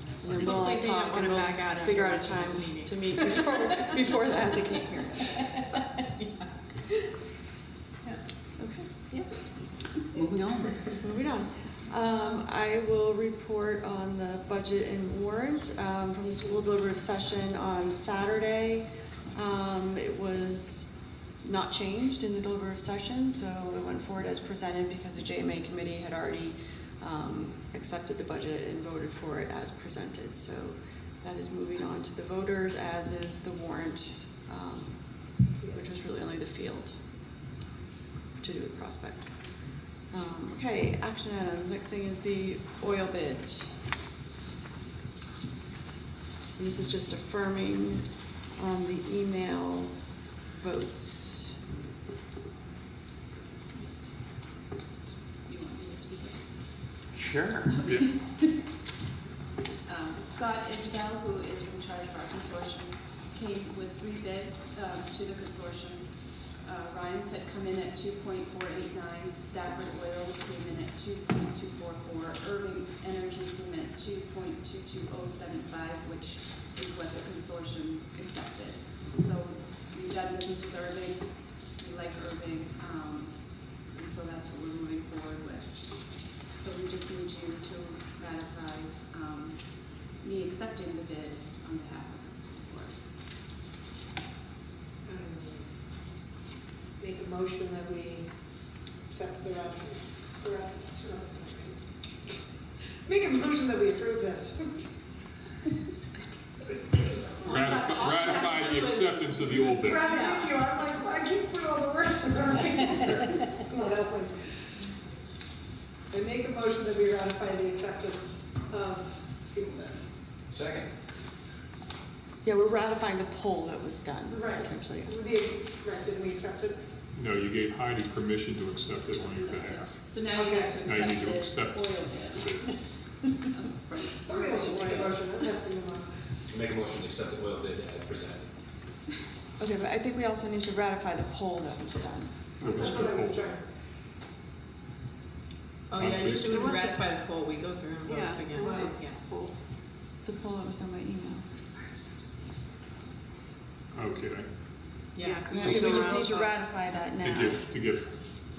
[SPEAKER 7] Looks
[SPEAKER 1] And then we'll all
[SPEAKER 7] like they don't
[SPEAKER 1] talk and
[SPEAKER 7] wanna
[SPEAKER 1] we'll
[SPEAKER 7] back out
[SPEAKER 1] figure out a
[SPEAKER 7] after
[SPEAKER 1] time
[SPEAKER 7] this meeting.
[SPEAKER 1] to meet before that. They can't hear. Okay,
[SPEAKER 11] Yep.
[SPEAKER 8] Moving on.
[SPEAKER 1] moving on. I will report on the budget and warrant from the school deliberative session on Saturday. It was not changed in the deliberative session, so it went forward as presented because the JMA committee had already accepted the budget and voted for it as presented. So that is moving on to the voters, as is the warrant, which was really only the field to do with Prospect. Okay, action items. Next thing is the oil bid. And this is just affirming the email votes.
[SPEAKER 13] You want me to speak?
[SPEAKER 8] Sure.
[SPEAKER 13] Scott Isbell, who is in charge of our consortium, came with 3 bids to the consortium. Rhymes had come in at 2.489, Stafford Oils came in at 2.244, Irving Energy came in at 2.22075, which is what the consortium accepted. So we've done business with Irving, we like Irving, and so that's what we're moving forward with. So we just need you to ratify me accepting the bid on behalf of the school board.
[SPEAKER 12] Make a motion that we accept the make a motion that we approve this.
[SPEAKER 2] Ratify the acceptance of the old bid.
[SPEAKER 12] Right, thank you. I'm like, I keep putting all the words in there. It's not helping. I make a motion that we ratify the acceptance of field bid.
[SPEAKER 5] Second.
[SPEAKER 1] Yeah, we're ratifying the poll that was done,
[SPEAKER 12] Right.
[SPEAKER 1] essentially.
[SPEAKER 12] Right, did we accept it?
[SPEAKER 2] No, you gave Heidi permission to accept it on your behalf.
[SPEAKER 13] So now you have to
[SPEAKER 2] Now you need to
[SPEAKER 13] accept
[SPEAKER 2] accept
[SPEAKER 13] the oil bid.
[SPEAKER 2] it.
[SPEAKER 12] Somebody else should make a motion. I'm messing them up.
[SPEAKER 5] Make a motion to accept the oil bid as presented.
[SPEAKER 1] Okay, but I think we also need to ratify the poll that was done.
[SPEAKER 2] What was
[SPEAKER 12] That's
[SPEAKER 2] the
[SPEAKER 12] what I was
[SPEAKER 2] poll?
[SPEAKER 12] trying.
[SPEAKER 7] Oh, yeah,
[SPEAKER 2] Conflict?
[SPEAKER 7] usually when we
[SPEAKER 11] There was a-
[SPEAKER 7] ratify the poll, we go through and vote
[SPEAKER 11] Yeah,
[SPEAKER 7] again.
[SPEAKER 11] there was a
[SPEAKER 7] Yeah.
[SPEAKER 11] poll.
[SPEAKER 1] The poll that was done by email.
[SPEAKER 2] Okay,
[SPEAKER 11] Yeah, 'cause
[SPEAKER 1] I
[SPEAKER 11] we
[SPEAKER 1] think
[SPEAKER 11] go
[SPEAKER 1] we just
[SPEAKER 11] around
[SPEAKER 1] need to
[SPEAKER 11] the-
[SPEAKER 1] ratify that
[SPEAKER 2] to
[SPEAKER 1] now.
[SPEAKER 2] give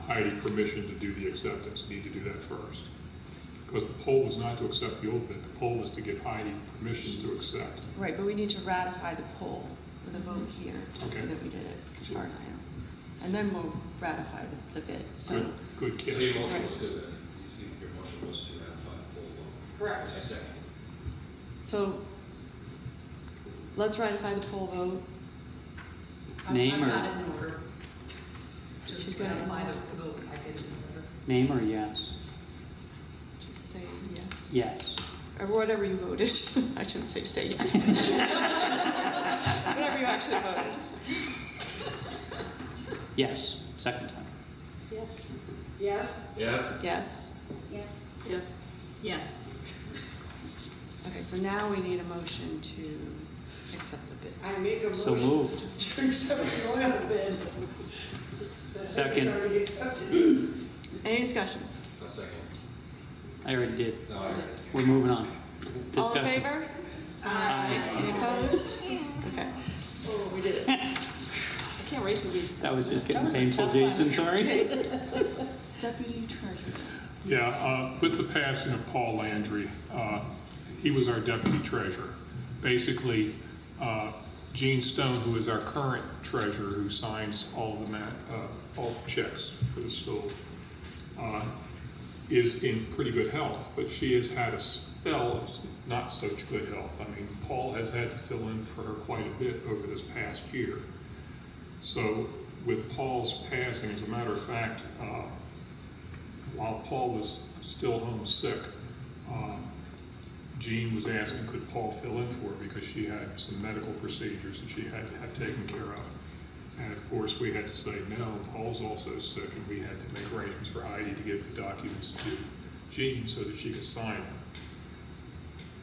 [SPEAKER 2] Heidi permission to do the acceptance, need to do that first. Because the poll was not to accept the old bid, the poll was to give Heidi permission to accept.
[SPEAKER 1] Right, but we need to ratify the poll with a vote here to say
[SPEAKER 2] Okay.
[SPEAKER 1] that we did it, as far as I know. And then we'll ratify the bid, so.
[SPEAKER 2] Good
[SPEAKER 5] So your
[SPEAKER 2] catch.
[SPEAKER 5] motion was good, then? Your motion was to ratify the poll vote.
[SPEAKER 12] Correct.
[SPEAKER 5] I second.
[SPEAKER 1] So, let's ratify the poll vote.
[SPEAKER 8] Name
[SPEAKER 6] I've
[SPEAKER 8] or,
[SPEAKER 6] got it in order.
[SPEAKER 1] She's
[SPEAKER 6] Just
[SPEAKER 1] got it in
[SPEAKER 6] ratify the
[SPEAKER 1] order.
[SPEAKER 6] vote I did in order.
[SPEAKER 8] name or yes?
[SPEAKER 1] Just say yes.
[SPEAKER 8] Yes.
[SPEAKER 1] Or whatever you voted. I shouldn't say yes. Whatever you actually voted.
[SPEAKER 8] Yes, second time.
[SPEAKER 12] Yes. Yes?
[SPEAKER 5] Yes?
[SPEAKER 1] Yes.
[SPEAKER 6] Yes.
[SPEAKER 11] Yes.
[SPEAKER 7] Yes.
[SPEAKER 1] Okay, so now we need a motion to accept the bid.
[SPEAKER 12] I make a
[SPEAKER 8] So
[SPEAKER 12] motion
[SPEAKER 8] moved.
[SPEAKER 12] to accept the oil bid. That
[SPEAKER 8] Second.
[SPEAKER 12] is already accepted.
[SPEAKER 1] Any discussion?
[SPEAKER 5] A second.
[SPEAKER 8] I already did.
[SPEAKER 5] No, I read it.
[SPEAKER 8] We're moving on.
[SPEAKER 1] All in
[SPEAKER 8] Discussion.
[SPEAKER 1] favor?
[SPEAKER 8] Aye.
[SPEAKER 1] Any opposed? Okay.
[SPEAKER 12] Oh, we did it.
[SPEAKER 1] I can't
[SPEAKER 11] can't wait to read.
[SPEAKER 8] That was just getting
[SPEAKER 9] That was a
[SPEAKER 8] painful,
[SPEAKER 9] tough one.
[SPEAKER 8] Jason, sorry.
[SPEAKER 1] Deputy Treasurer.
[SPEAKER 2] Yeah, with the passing of Paul Landry, he was our deputy treasurer. Basically, Gene Stone, who is our current treasurer, who signs all the checks for the school, is in pretty good health, but she has had a spell of not such good health. I mean, Paul has had to fill in for her quite a bit over this past year. So with Paul's passing, as a matter of fact, while Paul was still home sick, Jean was asking could Paul fill in for her because she had some medical procedures that she had to have taken care of. And of course, we had to say, no, Paul's also sick, and we had to make arrangements for Heidi to give the documents to Jean so that she could sign them.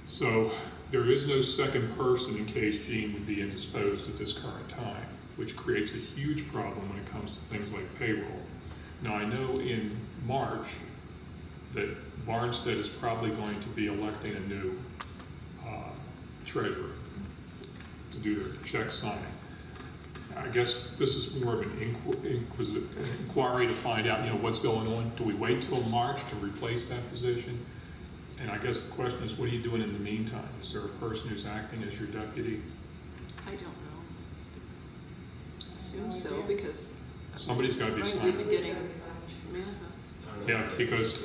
[SPEAKER 2] So there is no second person in case Jean would be indisposed at this current time, which creates a huge problem when it comes to things like payroll. Now, I know in March that Barnstead is probably going to be electing a new treasurer to do their check signing. I guess this is more of an inquiry to find out, what's going on. Do we wait till March to replace that position? And I guess the question is, what are you doing in the meantime? Is there a person who's acting as your deputy?
[SPEAKER 11] I don't know. Assume so, because.
[SPEAKER 2] Somebody's got to be
[SPEAKER 11] We've
[SPEAKER 2] signing.
[SPEAKER 11] been getting manifest.
[SPEAKER 2] Yeah, because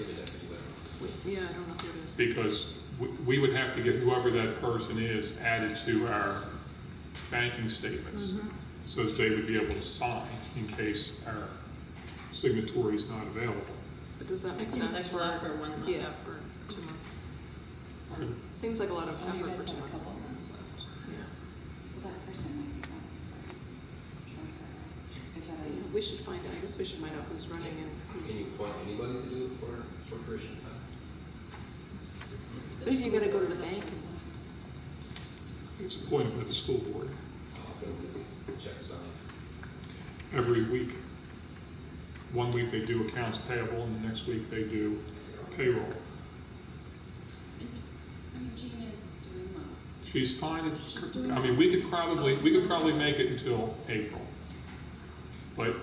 [SPEAKER 11] Yeah, I don't know who it is.
[SPEAKER 2] because we would have to get whoever that person is added to our banking statements so that they would be able to sign in case our signatory is not available.
[SPEAKER 11] But does that make
[SPEAKER 7] It seems
[SPEAKER 11] sense
[SPEAKER 7] like a lot for 1 month.
[SPEAKER 11] Yeah, for 2 months.
[SPEAKER 2] Pardon?
[SPEAKER 11] Seems like a lot of
[SPEAKER 6] Oh, you
[SPEAKER 11] effort
[SPEAKER 6] guys
[SPEAKER 11] for 2
[SPEAKER 6] have a
[SPEAKER 11] months.
[SPEAKER 6] couple months left.
[SPEAKER 11] Yeah.
[SPEAKER 6] Well, that person might be running for treasurer, right? Is that a?
[SPEAKER 11] We should find out, I guess we should find out who's running and who.
[SPEAKER 5] Can you appoint anybody to do it for a short duration of time?
[SPEAKER 11] Maybe you gotta go to the bank and.
[SPEAKER 2] It's appointed with the school board
[SPEAKER 5] How often do these checks signed?
[SPEAKER 2] every week. One week they do accounts payable, and the next week they do payroll.
[SPEAKER 6] I mean, Jean is doing well.
[SPEAKER 2] She's fine.
[SPEAKER 6] She's doing
[SPEAKER 2] I mean, we could probably make it until April. But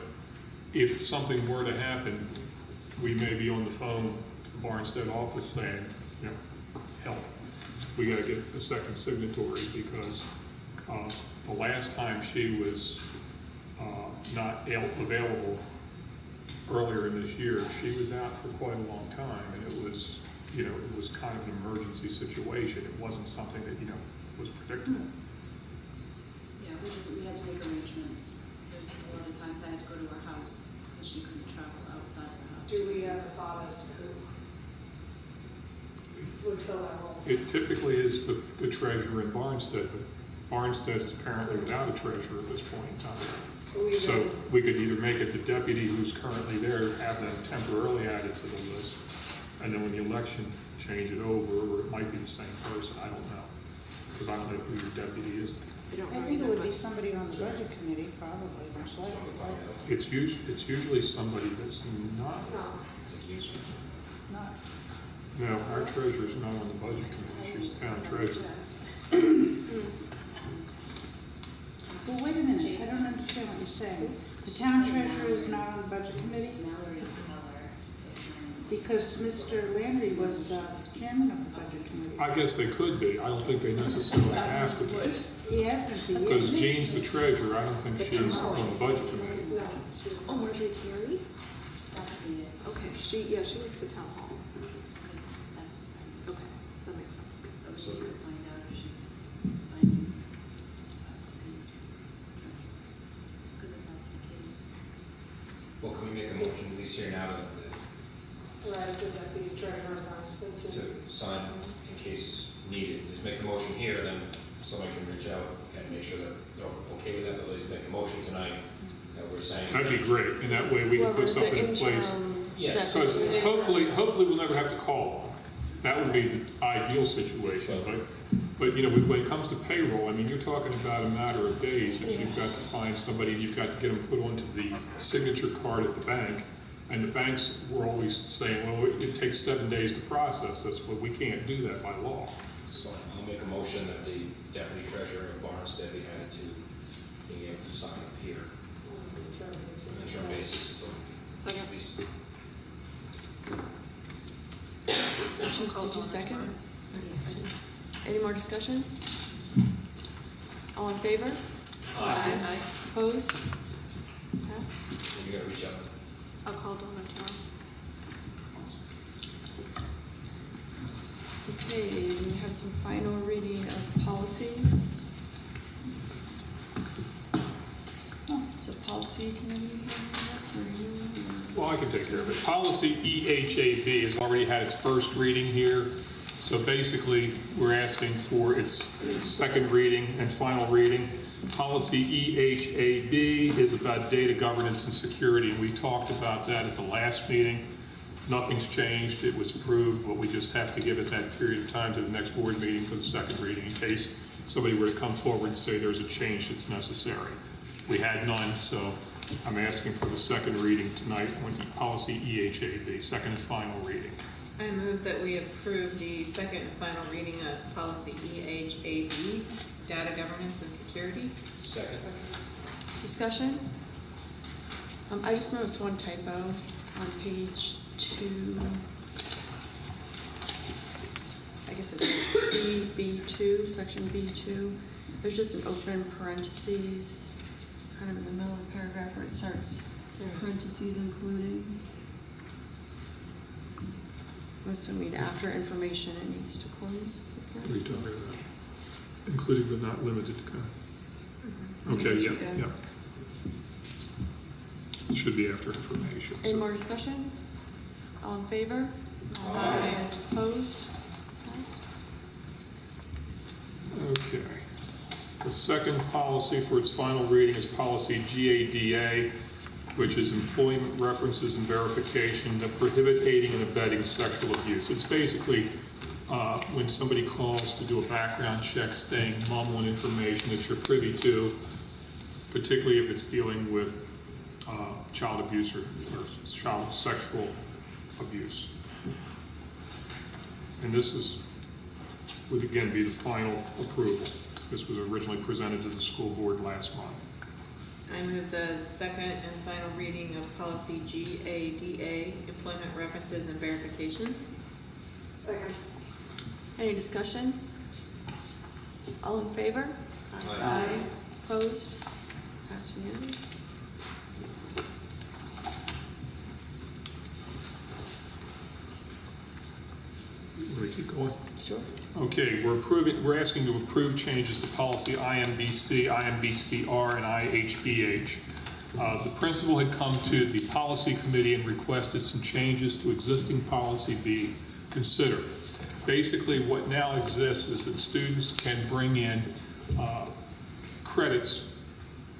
[SPEAKER 2] if something were to happen, we may be on the phone to the Barnstead office saying, help. We got to get a second signatory because the last time she was not available earlier in this year, she was out for quite a long time, and it was kind of an emergency situation. It wasn't something that, was predictable.
[SPEAKER 6] Yeah, we had to make arrangements. There's a lot of times I had to go to her house because she couldn't travel outside of her house.
[SPEAKER 12] Do we have a thought as to who would fill that role?
[SPEAKER 2] It typically is the treasurer in Barnstead, but Barnstead is apparently without a treasurer at this point in time. So we could either make it the deputy who's currently there, have them temporarily added to the list, and then when the election, change it over, or it might be the same person, I don't know. Because I don't know who your deputy is.
[SPEAKER 11] I don't
[SPEAKER 9] I
[SPEAKER 11] know
[SPEAKER 9] think it
[SPEAKER 11] either,
[SPEAKER 9] would be
[SPEAKER 11] but-
[SPEAKER 9] somebody on the budget committee, probably, most likely. right?
[SPEAKER 2] It's usually somebody that's not,
[SPEAKER 12] No.
[SPEAKER 9] Not,
[SPEAKER 2] no, our treasurer's not on the budget committee, she's town treasurer.
[SPEAKER 9] well, wait a minute, I don't understand what you're saying. The town treasurer is not on the budget committee?
[SPEAKER 6] Mallory Teller is signing.
[SPEAKER 9] Because Mr. Landry was chairman of the budget committee.
[SPEAKER 2] I guess they could be, I don't think they necessarily have to be.
[SPEAKER 9] He has been for years.
[SPEAKER 2] Because Jean's the treasurer, I don't think she's on the budget committee.
[SPEAKER 12] No.
[SPEAKER 11] Oh, Marjorie Terry?
[SPEAKER 6] That could be it.
[SPEAKER 11] Okay, she works at town hall.
[SPEAKER 6] That's what's signing.
[SPEAKER 11] Okay, that makes sense.
[SPEAKER 6] So she could find out if she's signing up to be treasurer. Because if that's the case.
[SPEAKER 5] Well, can we make a motion, at least here now,
[SPEAKER 12] Or as the deputy treasurer of Barnstead
[SPEAKER 5] to sign in case needed? Just make the motion here, then somebody can reach out and make sure that they're okay with that, but at least make a motion tonight that we're saying.
[SPEAKER 2] That'd be great, and that way we can put
[SPEAKER 11] Whoever's the
[SPEAKER 2] something in place.
[SPEAKER 11] interim
[SPEAKER 5] Yes.
[SPEAKER 2] Because
[SPEAKER 11] deputy.
[SPEAKER 2] hopefully we'll never have to call them. That would be the ideal situation, but when it comes to payroll, I mean, you're talking about a matter of days that you've got to find somebody, you've got to get them put onto the signature card at the bank, and the banks were always saying, well, it takes 7 days to process this, but we can't do that by law.
[SPEAKER 5] So I'll make a motion that the deputy treasurer of Barnstead be added to being able to sign up here. on a short basis until
[SPEAKER 11] Second.
[SPEAKER 5] at least.
[SPEAKER 1] Did you second? Any more discussion? All in favor?
[SPEAKER 11] Aye.
[SPEAKER 1] Opposed? Okay.
[SPEAKER 5] You gotta reach out.
[SPEAKER 11] I'll call Donna tomorrow.
[SPEAKER 1] Okay, we have some final reading of policies. Is the policy committee handling this, or you?
[SPEAKER 2] Well, I can take care of it. Policy EHAB has already had its first reading here. So basically, we're asking for its second reading and final reading. Policy EHAB is about data governance and security, and we talked about that at the last meeting. Nothing's changed. It was approved, but we just have to give it that period of time to the next board meeting for the second reading in case somebody were to come forward and say there's a change that's necessary. We had none, so I'm asking for the second reading tonight on policy EHAB, second and final reading.
[SPEAKER 7] I move that we approve the second and final reading of policy EHAB, data governance and security.
[SPEAKER 5] Second.
[SPEAKER 1] Discussion? I just noticed one typo on page 2. I guess it's B2, section B2. There's just an open parentheses, kind of in the middle of the paragraph where it starts, parentheses including. I'm assuming after information, it needs to close the
[SPEAKER 2] What are you
[SPEAKER 1] parentheses.
[SPEAKER 2] talking about? Including but not limited to. Okay, yeah, yeah. It should be after information.
[SPEAKER 1] Any
[SPEAKER 2] so.
[SPEAKER 1] more discussion? All in favor? Aye. Opposed? Passed.
[SPEAKER 2] Okay. The second policy for its final reading is policy GADA, which is employment references and verification that prohibit aiding and abetting sexual abuse. It's basically when somebody calls to do a background check, staying mum on information that you're privy to, particularly if it's dealing with child abuse or child sexual abuse. And this would again be the final approval. This was originally presented to the school board last month.
[SPEAKER 7] I move the second and final reading of policy GADA, employment references and verification.
[SPEAKER 12] Second.
[SPEAKER 1] Any discussion? All in favor?
[SPEAKER 5] Aye.
[SPEAKER 1] Opposed? Passed unanimously.
[SPEAKER 2] Want to keep going?
[SPEAKER 1] Sure.
[SPEAKER 2] Okay, we're asking to approve changes to policy IMBC, IMBCR, and IHBH. The principal had come to the policy committee and requested some changes to existing policy be considered. Basically, what now exists is that students can bring in credits,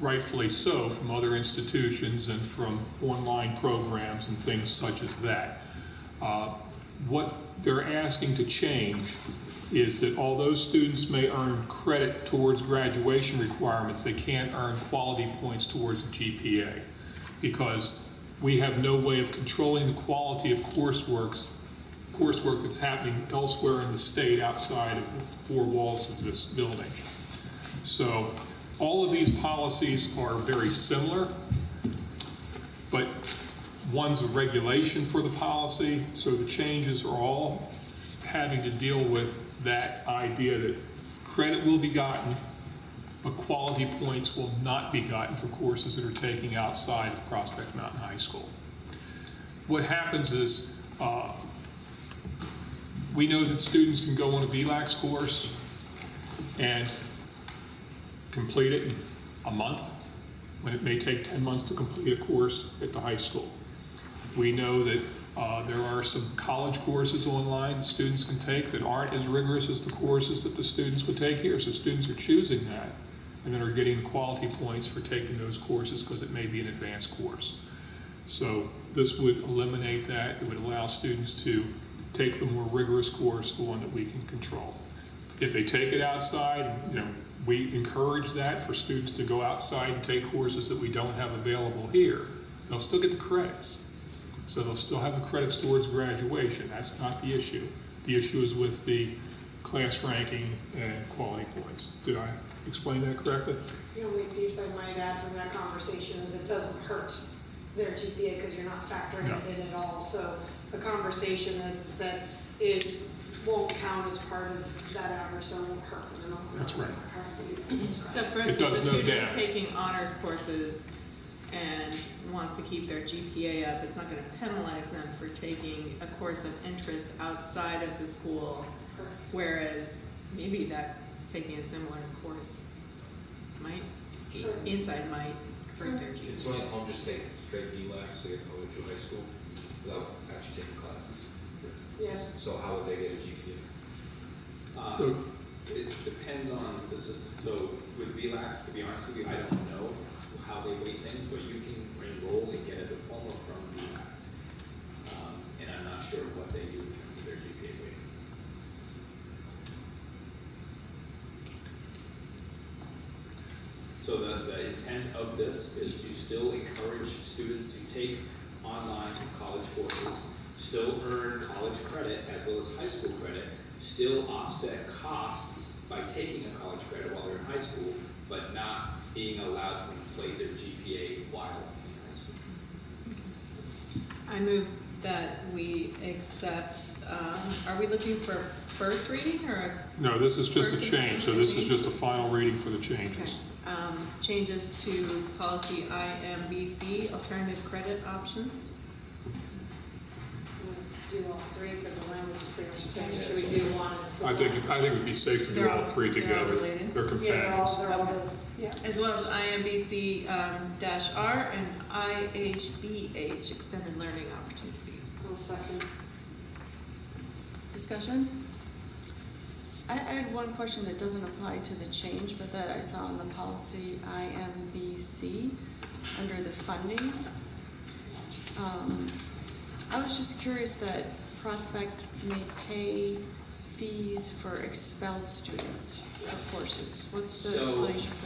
[SPEAKER 2] rightfully so, from other institutions and from online programs and things such as that. What they're asking to change is that although students may earn credit towards graduation requirements, they can't earn quality points towards the GPA because we have no way of controlling the quality of coursework that's happening elsewhere in the state outside of the four walls of this building. So all of these policies are very similar, but one's a regulation for the policy, so the changes are all having to deal with that idea that credit will be gotten, but quality points will not be gotten for courses that are taken outside of Prospect Mountain High School. What happens is we know that students can go on a VLAX course and complete it in a month, when it may take 10 months to complete a course at the high school. We know that there are some college courses online that students can take that aren't as rigorous as the courses that the students would take here. So students are choosing that and then are getting the quality points for taking those courses because it may be an advanced course. So this would eliminate that. It would allow students to take the more rigorous course, the one that we can control. If they take it outside, we encourage that for students to go outside and take courses that we don't have available here. They'll still get the credits. So they'll still have the credits towards graduation. That's not the issue. The issue is with the class ranking and quality points. Did I explain that correctly?
[SPEAKER 12] The only piece I might add from that conversation is it doesn't hurt their GPA because you're not factoring
[SPEAKER 2] No.
[SPEAKER 12] it in at all. So the conversation is that it won't count as part of that average, so it won't hurt them.
[SPEAKER 2] That's right.
[SPEAKER 7] So for
[SPEAKER 2] It does
[SPEAKER 7] instance, a
[SPEAKER 2] no
[SPEAKER 7] student's
[SPEAKER 2] damage.
[SPEAKER 7] taking honors courses and wants to keep their GPA up, it's not gonna penalize them for taking a course of interest outside of the school. Whereas maybe that taking a similar course might,
[SPEAKER 12] Sure.
[SPEAKER 7] inside might hurt their
[SPEAKER 5] Can
[SPEAKER 7] GPA.
[SPEAKER 5] someone at home just take straight BLACs to get college through high school without actually taking classes?
[SPEAKER 12] Yes.
[SPEAKER 5] So how would they get a GPA?
[SPEAKER 2] So-
[SPEAKER 14] It depends on the system. So with VLAX, to be honest with you, I don't know how they weight things, but you can enroll and get a diploma from VLAX. And I'm not sure what they do in terms of their GPA weighting. So the intent of this is to still encourage students to take online college courses, still earn college credit as well as high school credit, still offset costs by taking a college credit while they're in high school, but not being allowed to inflate their GPA while in high school.
[SPEAKER 7] I move that we accept, are we looking for first reading or?
[SPEAKER 2] No, this is just a
[SPEAKER 7] First
[SPEAKER 2] change, so this is
[SPEAKER 7] reading?
[SPEAKER 2] just a final reading for the
[SPEAKER 7] Okay.
[SPEAKER 2] changes.
[SPEAKER 7] Changes to policy IMBC, alternative credit options.
[SPEAKER 12] Do all three because the language is pretty much the same. Should we do one?
[SPEAKER 2] I think it would be safe to do
[SPEAKER 7] They're
[SPEAKER 2] all
[SPEAKER 7] all-
[SPEAKER 2] three
[SPEAKER 7] they're all
[SPEAKER 2] together.
[SPEAKER 7] related?
[SPEAKER 2] They're
[SPEAKER 12] Yeah, they're all
[SPEAKER 2] compatible.
[SPEAKER 12] the, yeah.
[SPEAKER 7] As well as IMBC dash R and IHBH, extended learning opportunities.
[SPEAKER 12] I'll second.
[SPEAKER 1] Discussion? I had one question that doesn't apply to the change, but that I saw in the policy IMBC, under the funding. I was just curious that Prospect may pay fees for expelled students of courses. What's the
[SPEAKER 14] So-
[SPEAKER 1] explanation for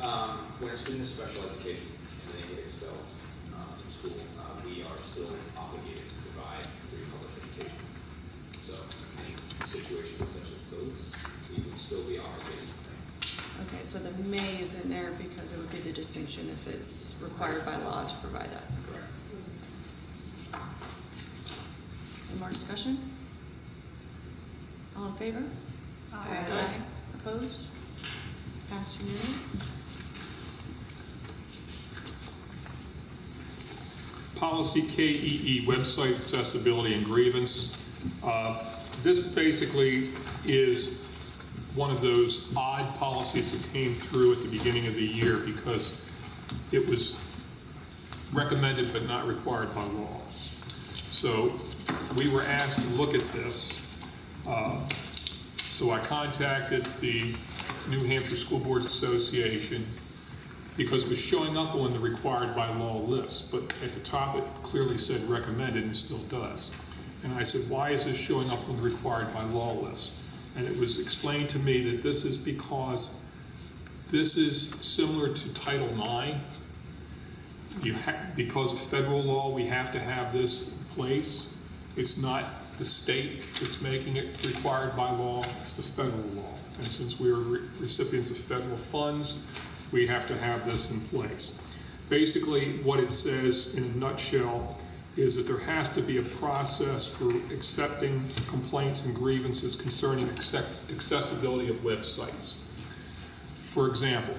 [SPEAKER 1] that?
[SPEAKER 14] When a student is special education and they get expelled from school, we are still obligated to provide free public education. So in situations such as those, we would still be obligated to pay.
[SPEAKER 1] Okay, so the may is in there because it would be the distinction if it's required by law to provide that.
[SPEAKER 14] Correct.
[SPEAKER 1] Any more discussion? All in favor?
[SPEAKER 7] Aye.
[SPEAKER 1] Opposed? Passed unanimous?
[SPEAKER 2] Policy KEE, website accessibility and grievance. This basically is one of those odd policies that came through at the beginning of the year because it was recommended but not required by law. So we were asked to look at this. So I contacted the New Hampshire School Boards Association because it was showing up on the required by law list, but at the top it clearly said recommended and still does. And I said, why is this showing up on the required by law list? And it was explained to me that this is because this is similar to Title IX. Because of federal law, we have to have this in place. It's not the state that's making it required by law, it's the federal law. And since we are recipients of federal funds, we have to have this in place. Basically, what it says in a nutshell is that there has to be a process for accepting complaints and grievances concerning accessibility of websites. For example,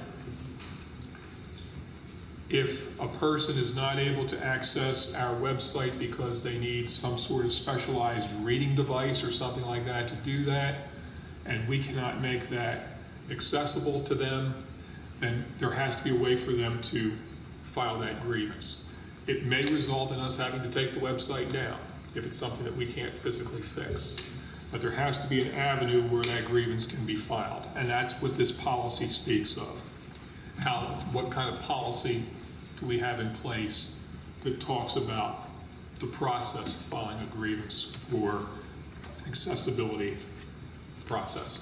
[SPEAKER 2] if a person is not able to access our website because they need some sort of specialized reading device or something like that to do that, and we cannot make that accessible to them, then there has to be a way for them to file that grievance. It may result in us having to take the website down if it's something that we can't physically fix. But there has to be an avenue where that grievance can be filed, and that's what this policy speaks of. What kind of policy do we have in place that talks about the process of filing a grievance for accessibility process?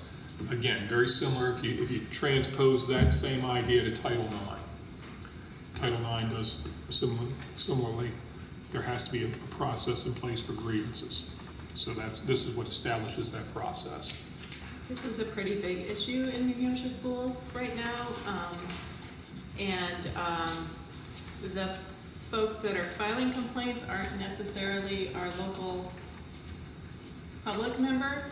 [SPEAKER 2] Again, very similar if you transpose that same idea to Title IX. Title IX does similarly. There has to be a process in place for grievances. So this is what establishes that process.
[SPEAKER 7] This is a pretty big issue in New Hampshire schools right now. The folks that are filing complaints aren't necessarily our local public members.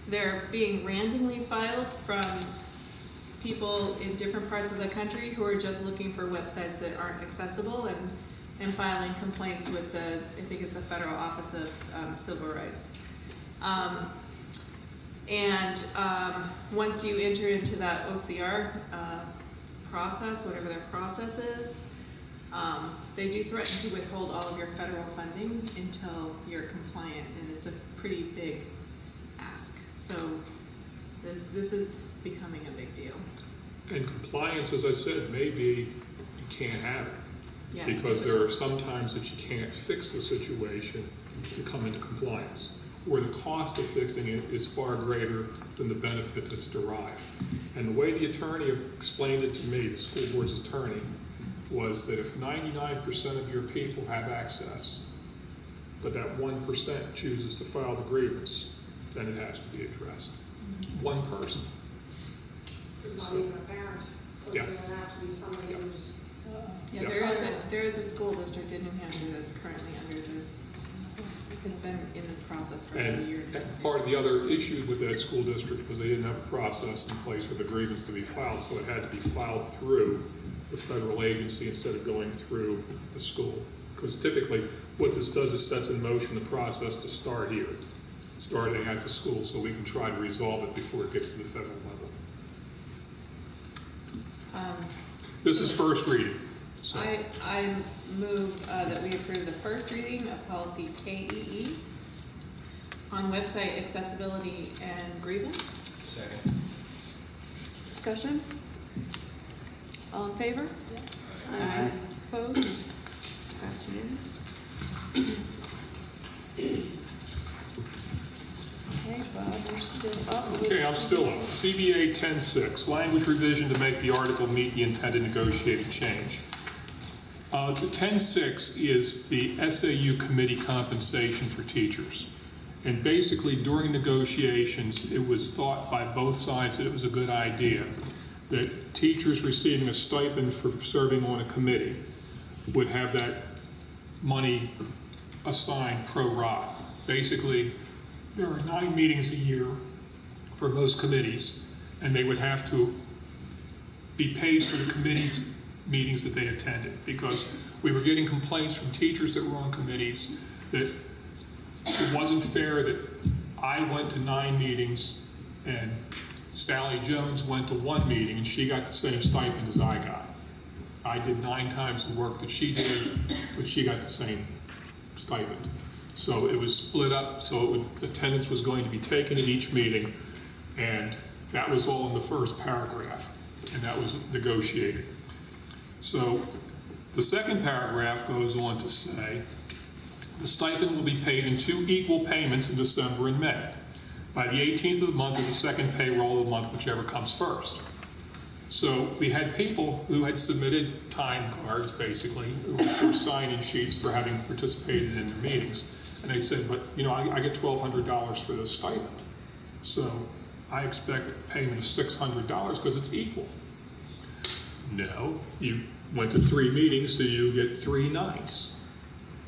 [SPEAKER 7] They're being randomly filed from people in different parts of the country who are just looking for websites that aren't accessible and filing complaints with the, I think it's the Federal Office of Civil Rights. Once you enter into that OCR process, whatever their process is, they do threaten to withhold all of your federal funding until you're compliant, and it's a pretty big ask. So this is becoming a big deal.
[SPEAKER 2] And compliance, as I said, maybe you can't have it.
[SPEAKER 7] Yeah.
[SPEAKER 2] Because there are some times that you can't fix the situation to come into compliance, where the cost of fixing it is far greater than the benefit that's derived. And the way the attorney explained it to me, the school board's attorney, was that if 99% of your people have access, but that 1% chooses to file the grievance, then it has to be addressed. One person.
[SPEAKER 12] Not even a parent, but
[SPEAKER 2] Yeah.
[SPEAKER 12] it would have to be somebody who's.
[SPEAKER 7] Yeah, there is a school district in New Hampshire that's currently under this, has been in this process for about a year now.
[SPEAKER 2] And part of the other issue with that school district was they didn't have a process in place for the grievance to be filed, so it had to be filed through the federal agency instead of going through the school. Because typically, what this does is sets in motion the process to start here, starting at the school, so we can try to resolve it before it gets to the federal level. This is first reading. So.
[SPEAKER 7] I move that we approve the first reading of policy KEE on website accessibility and grievance.
[SPEAKER 5] Second.
[SPEAKER 1] Discussion? All in favor?
[SPEAKER 7] Aye.
[SPEAKER 1] Opposed? Passed unanimous. Okay, Bob, you're still up. with
[SPEAKER 2] Okay, I'm still up. CBA 10.6, language revision to make the article meet the intended negotiated change. The 10.6 is the SAU committee compensation for teachers. And basically, during negotiations, it was thought by both sides that it was a good idea that teachers receiving a stipend for serving on a committee would have that money assigned pro rata. Basically, there are 9 meetings a year for most committees, and they would have to be paid for the committee's meetings that they attended, because we were getting complaints from teachers that were on committees that it wasn't fair that I went to 9 meetings and Sally Jones went to 1 meeting and she got the same stipend as I got. I did 9 times the work that she did, but she got the same stipend. So it was split up, so attendance was going to be taken at each meeting, and that was all in the first paragraph, and that was negotiated. So the second paragraph goes on to say, the stipend will be paid in 2 equal payments in December and May, by the 18th of the month or the second payroll of the month, whichever comes first. So we had people who had submitted time cards, basically, or sign-in sheets for having participated in their meetings. And they said, but, you know, I get $1,200 for this stipend. So I expect a payment of $600 because it's equal. No, you went to 3 meetings, so you get 3 nights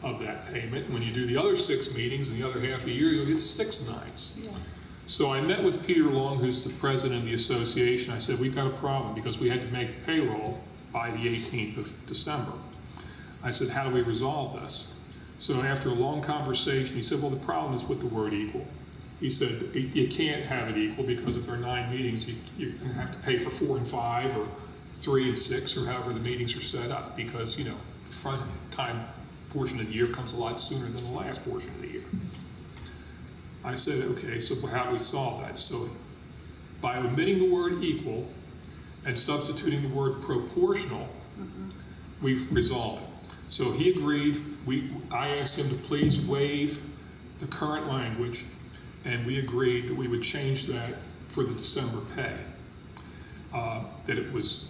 [SPEAKER 2] of that payment. When you do the other 6 meetings in the other half of the year, you'll get 6 nights. Yeah. So I met with Peter Long, who's the president of the association. I said, we've got a problem because we had to make the payroll by the 18th of December. I said, how do we resolve this? So after a long conversation, he said, well, the problem is with the word equal. He said, you can't have it equal because if there are 9 meetings, you're going to have to pay for 4 and 5 or 3 and 6 or however the meetings are set up because, you know, the front time portion of the year comes a lot sooner than the last portion of the year. I said, okay, so how do we solve that? So by omitting the word equal and substituting the word proportional, we've resolved it. So he agreed. I asked him to please waive the current language, and we agreed that we would change that for the December pay. That it was,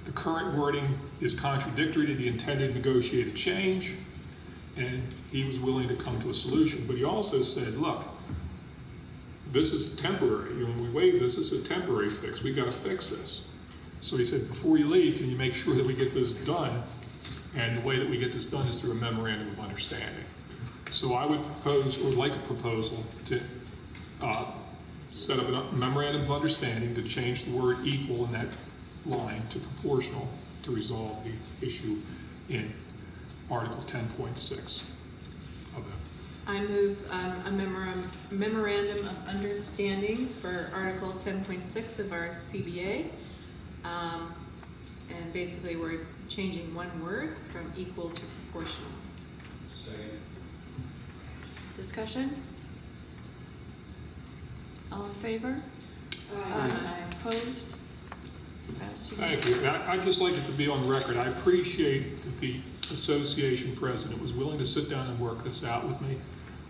[SPEAKER 2] the current wording is contradictory to the intended negotiated change, and he was willing to come to a solution. But he also said, look, this is temporary. When we waive this is a temporary fix. We've got to fix this. So he said, before you leave, can you make sure that we get this done? And the way that we get this done is through a memorandum of understanding. So I would propose, or like a proposal, to set up a memorandum of understanding to change the word equal in that line to proportional to resolve the issue in Article 10.6 of it.
[SPEAKER 7] I move a memorandum of understanding for Article 10.6 of our CBA. And basically, we're changing one word from equal to proportional.
[SPEAKER 5] Second.
[SPEAKER 1] Discussion? All in favor? Opposed? Passed
[SPEAKER 2] Thank
[SPEAKER 1] unanimously.
[SPEAKER 2] you. I'd just like it to be on record. I appreciate that the association president was willing to sit down and work this out with me.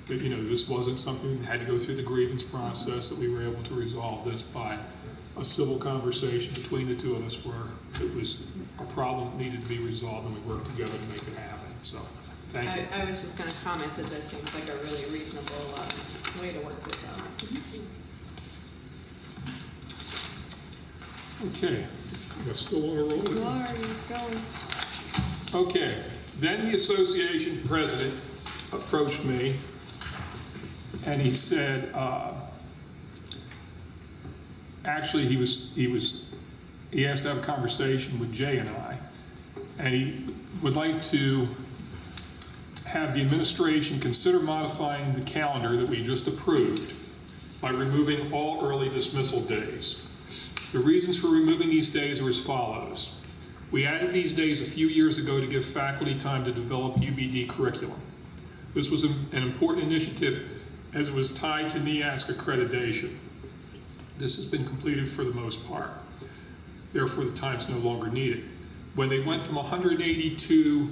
[SPEAKER 2] That, you know, this wasn't something that had to go through the grievance process, that we were able to resolve this by a civil conversation between the two of us where it was a problem that needed to be resolved and we worked together to make it happen. So, thank you.
[SPEAKER 7] I was just going to comment that this seems like a really reasonable way to work this out.
[SPEAKER 2] Okay, we're still on a roll.
[SPEAKER 1] You are, you're going.
[SPEAKER 2] Okay, then the association president approached me and he said, actually he asked to have a conversation with Jay and I, and he would like to have the administration consider modifying the calendar that we just approved by removing all early dismissal days. The reasons for removing these days are as follows. We added these days a few years ago to give faculty time to develop UBD curriculum. This was an important initiative as it was tied to NEASC accreditation. This has been completed for the most part. Therefore, the time's no longer needed. When they went from 182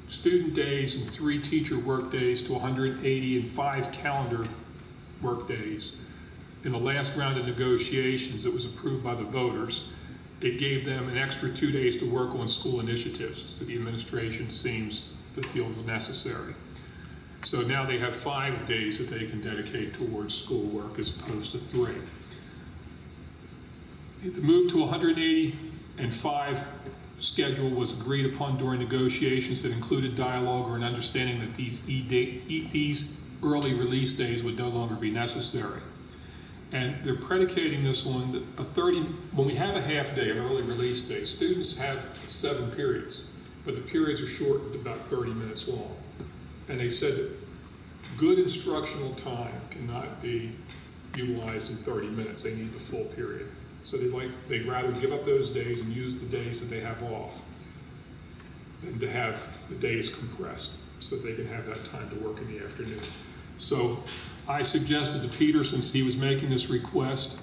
[SPEAKER 2] student days and 3 teacher work days to 180 and 5 calendar work days, in the last round of negotiations that was approved by the voters, it gave them an extra 2 days to work on school initiatives that the administration seems to feel necessary. So now they have 5 days that they can dedicate towards schoolwork as opposed to 3. The move to 180 and 5 schedule was agreed upon during negotiations that included dialogue or an understanding that these early release days would no longer be necessary. And they're predicating this on when we have a half day, an early release day, students have 7 periods, but the periods are shortened to about 30 minutes long. And they said that good instructional time cannot be utilized in 30 minutes. They need the full period. So they'd rather give up those days and use the days that they have off than to have the days compressed so that they can have that time to work in the afternoon. So I suggested to Peter, since he was making this request,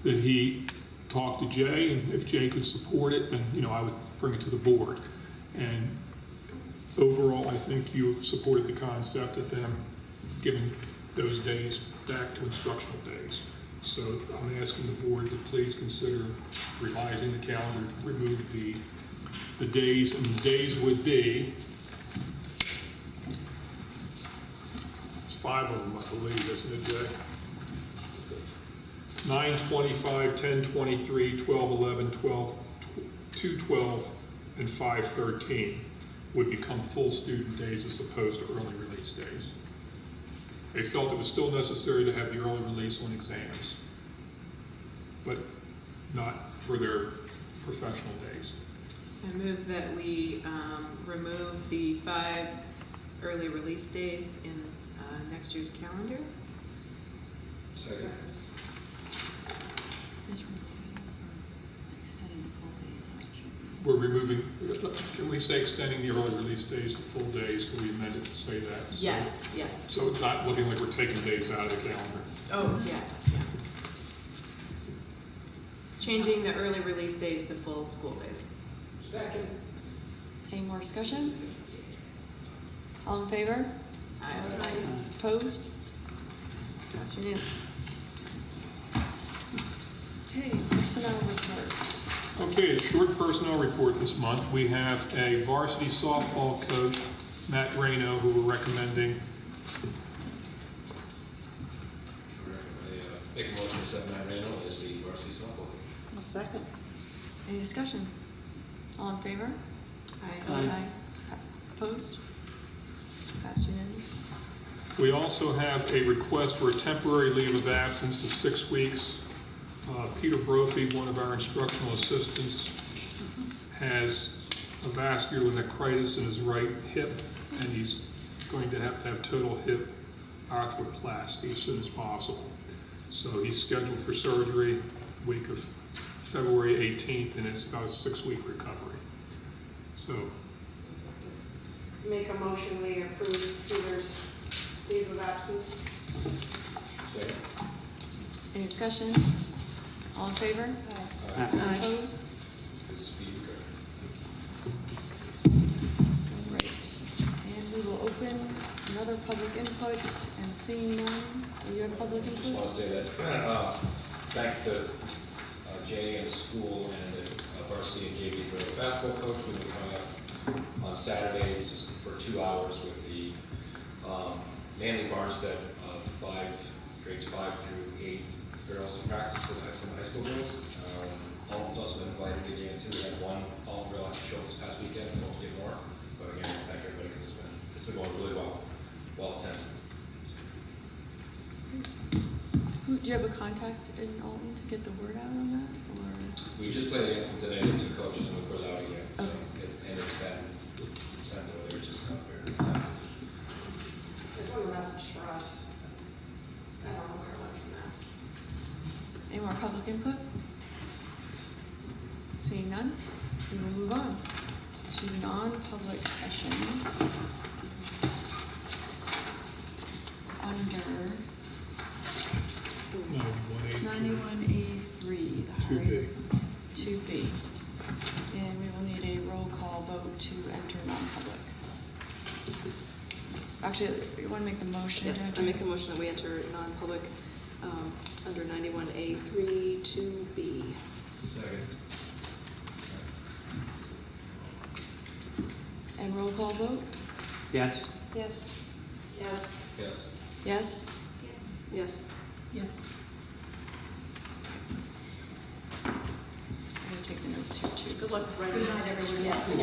[SPEAKER 2] that he talk to Jay, and if Jay could support it, then I would bring it to the board. And overall, I think you supported the concept of them giving those days back to instructional days. So I'm asking the board to please consider revising the calendar to remove the days, and the days would be, it's 5 of them, I believe, isn't it, Jay? 9/25, 10/23, 12/11, 2/12, and 5/13 would become full student days as opposed to early release days. They felt it was still necessary to have the early release on exams, but not for their professional days.
[SPEAKER 7] I move that we remove the 5 early release days in next year's calendar.
[SPEAKER 5] Second.
[SPEAKER 2] We're removing, can we say extending the early release days to full days? Can we amend it to say that?
[SPEAKER 7] Yes, yes.
[SPEAKER 2] So it's not looking like we're taking days out of the calendar.
[SPEAKER 7] Oh, yeah. Changing the early release days to full school days.
[SPEAKER 12] Second.
[SPEAKER 1] Any more discussion? All in favor?
[SPEAKER 7] Aye.
[SPEAKER 1] Opposed? Passed unanimously. Okay, personnel reports.
[SPEAKER 2] Okay, a short personnel report this month. We have a varsity softball coach, Matt Reno, who we're recommending
[SPEAKER 5] Make a motion to accept Matt Randall as the varsity softball coach.
[SPEAKER 9] A second.
[SPEAKER 1] Any discussion? All in favor?
[SPEAKER 8] Aye.
[SPEAKER 1] Opposed? Passed unanimously.
[SPEAKER 2] We also have a request for a temporary leave of absence of 6 weeks. Peter Brophy, one of our instructional assistants, has a vascular nephritis in his right hip, and he's going to have total hip arthroplasty as soon as possible. So he's scheduled for surgery week of February 18th, and it's about a 6-week recovery. So,
[SPEAKER 12] Make a motion, we approve Peter's leave of absence.
[SPEAKER 5] Second.
[SPEAKER 1] Any discussion? All in favor?
[SPEAKER 8] Aye.
[SPEAKER 1] Opposed?
[SPEAKER 5] This is speedy recovery.
[SPEAKER 1] All right. And we will open another public input, and seeing none. Do you have public
[SPEAKER 5] Just
[SPEAKER 1] input?
[SPEAKER 5] want to say that, thank to Jay and the school and the varsity and JV girls basketball coach. We'll be coming up on Saturdays for 2 hours with the Manly Barnstead grades 5 through 8 girls to practice with some high school girls. Alton's also been invited again too. We had one Alton girl have to show up this past weekend, we won't get more. But again, thank everybody because it's been going really well attended.
[SPEAKER 1] Do you have a contact in Alton to get the word out on that, or?
[SPEAKER 5] We just played against them today, the 2 coaches, and we put it out again. So
[SPEAKER 1] Okay.
[SPEAKER 5] and it's been sent over there, it's just not very.
[SPEAKER 12] There's one message for us. I don't know where it went from that.
[SPEAKER 1] Any more public input? Seeing none, we will move on to non-public session under 91A3, the
[SPEAKER 2] 2B.
[SPEAKER 1] 2B. And we will need a roll call vote to enter non-public. Actually, you want to make the motion?
[SPEAKER 11] Yes,
[SPEAKER 1] don't
[SPEAKER 11] I
[SPEAKER 1] you?
[SPEAKER 11] make a motion that we enter non-public under 91A3 2B.
[SPEAKER 5] Second.
[SPEAKER 1] And roll call vote?
[SPEAKER 8] Yes.
[SPEAKER 9] Yes.
[SPEAKER 12] Yes.
[SPEAKER 5] Yes.
[SPEAKER 1] Yes?
[SPEAKER 11] Yes.
[SPEAKER 9] Yes.
[SPEAKER 1] I'm going to take the notes here too.
[SPEAKER 11] Good luck writing this.
[SPEAKER 9] Good night, everyone.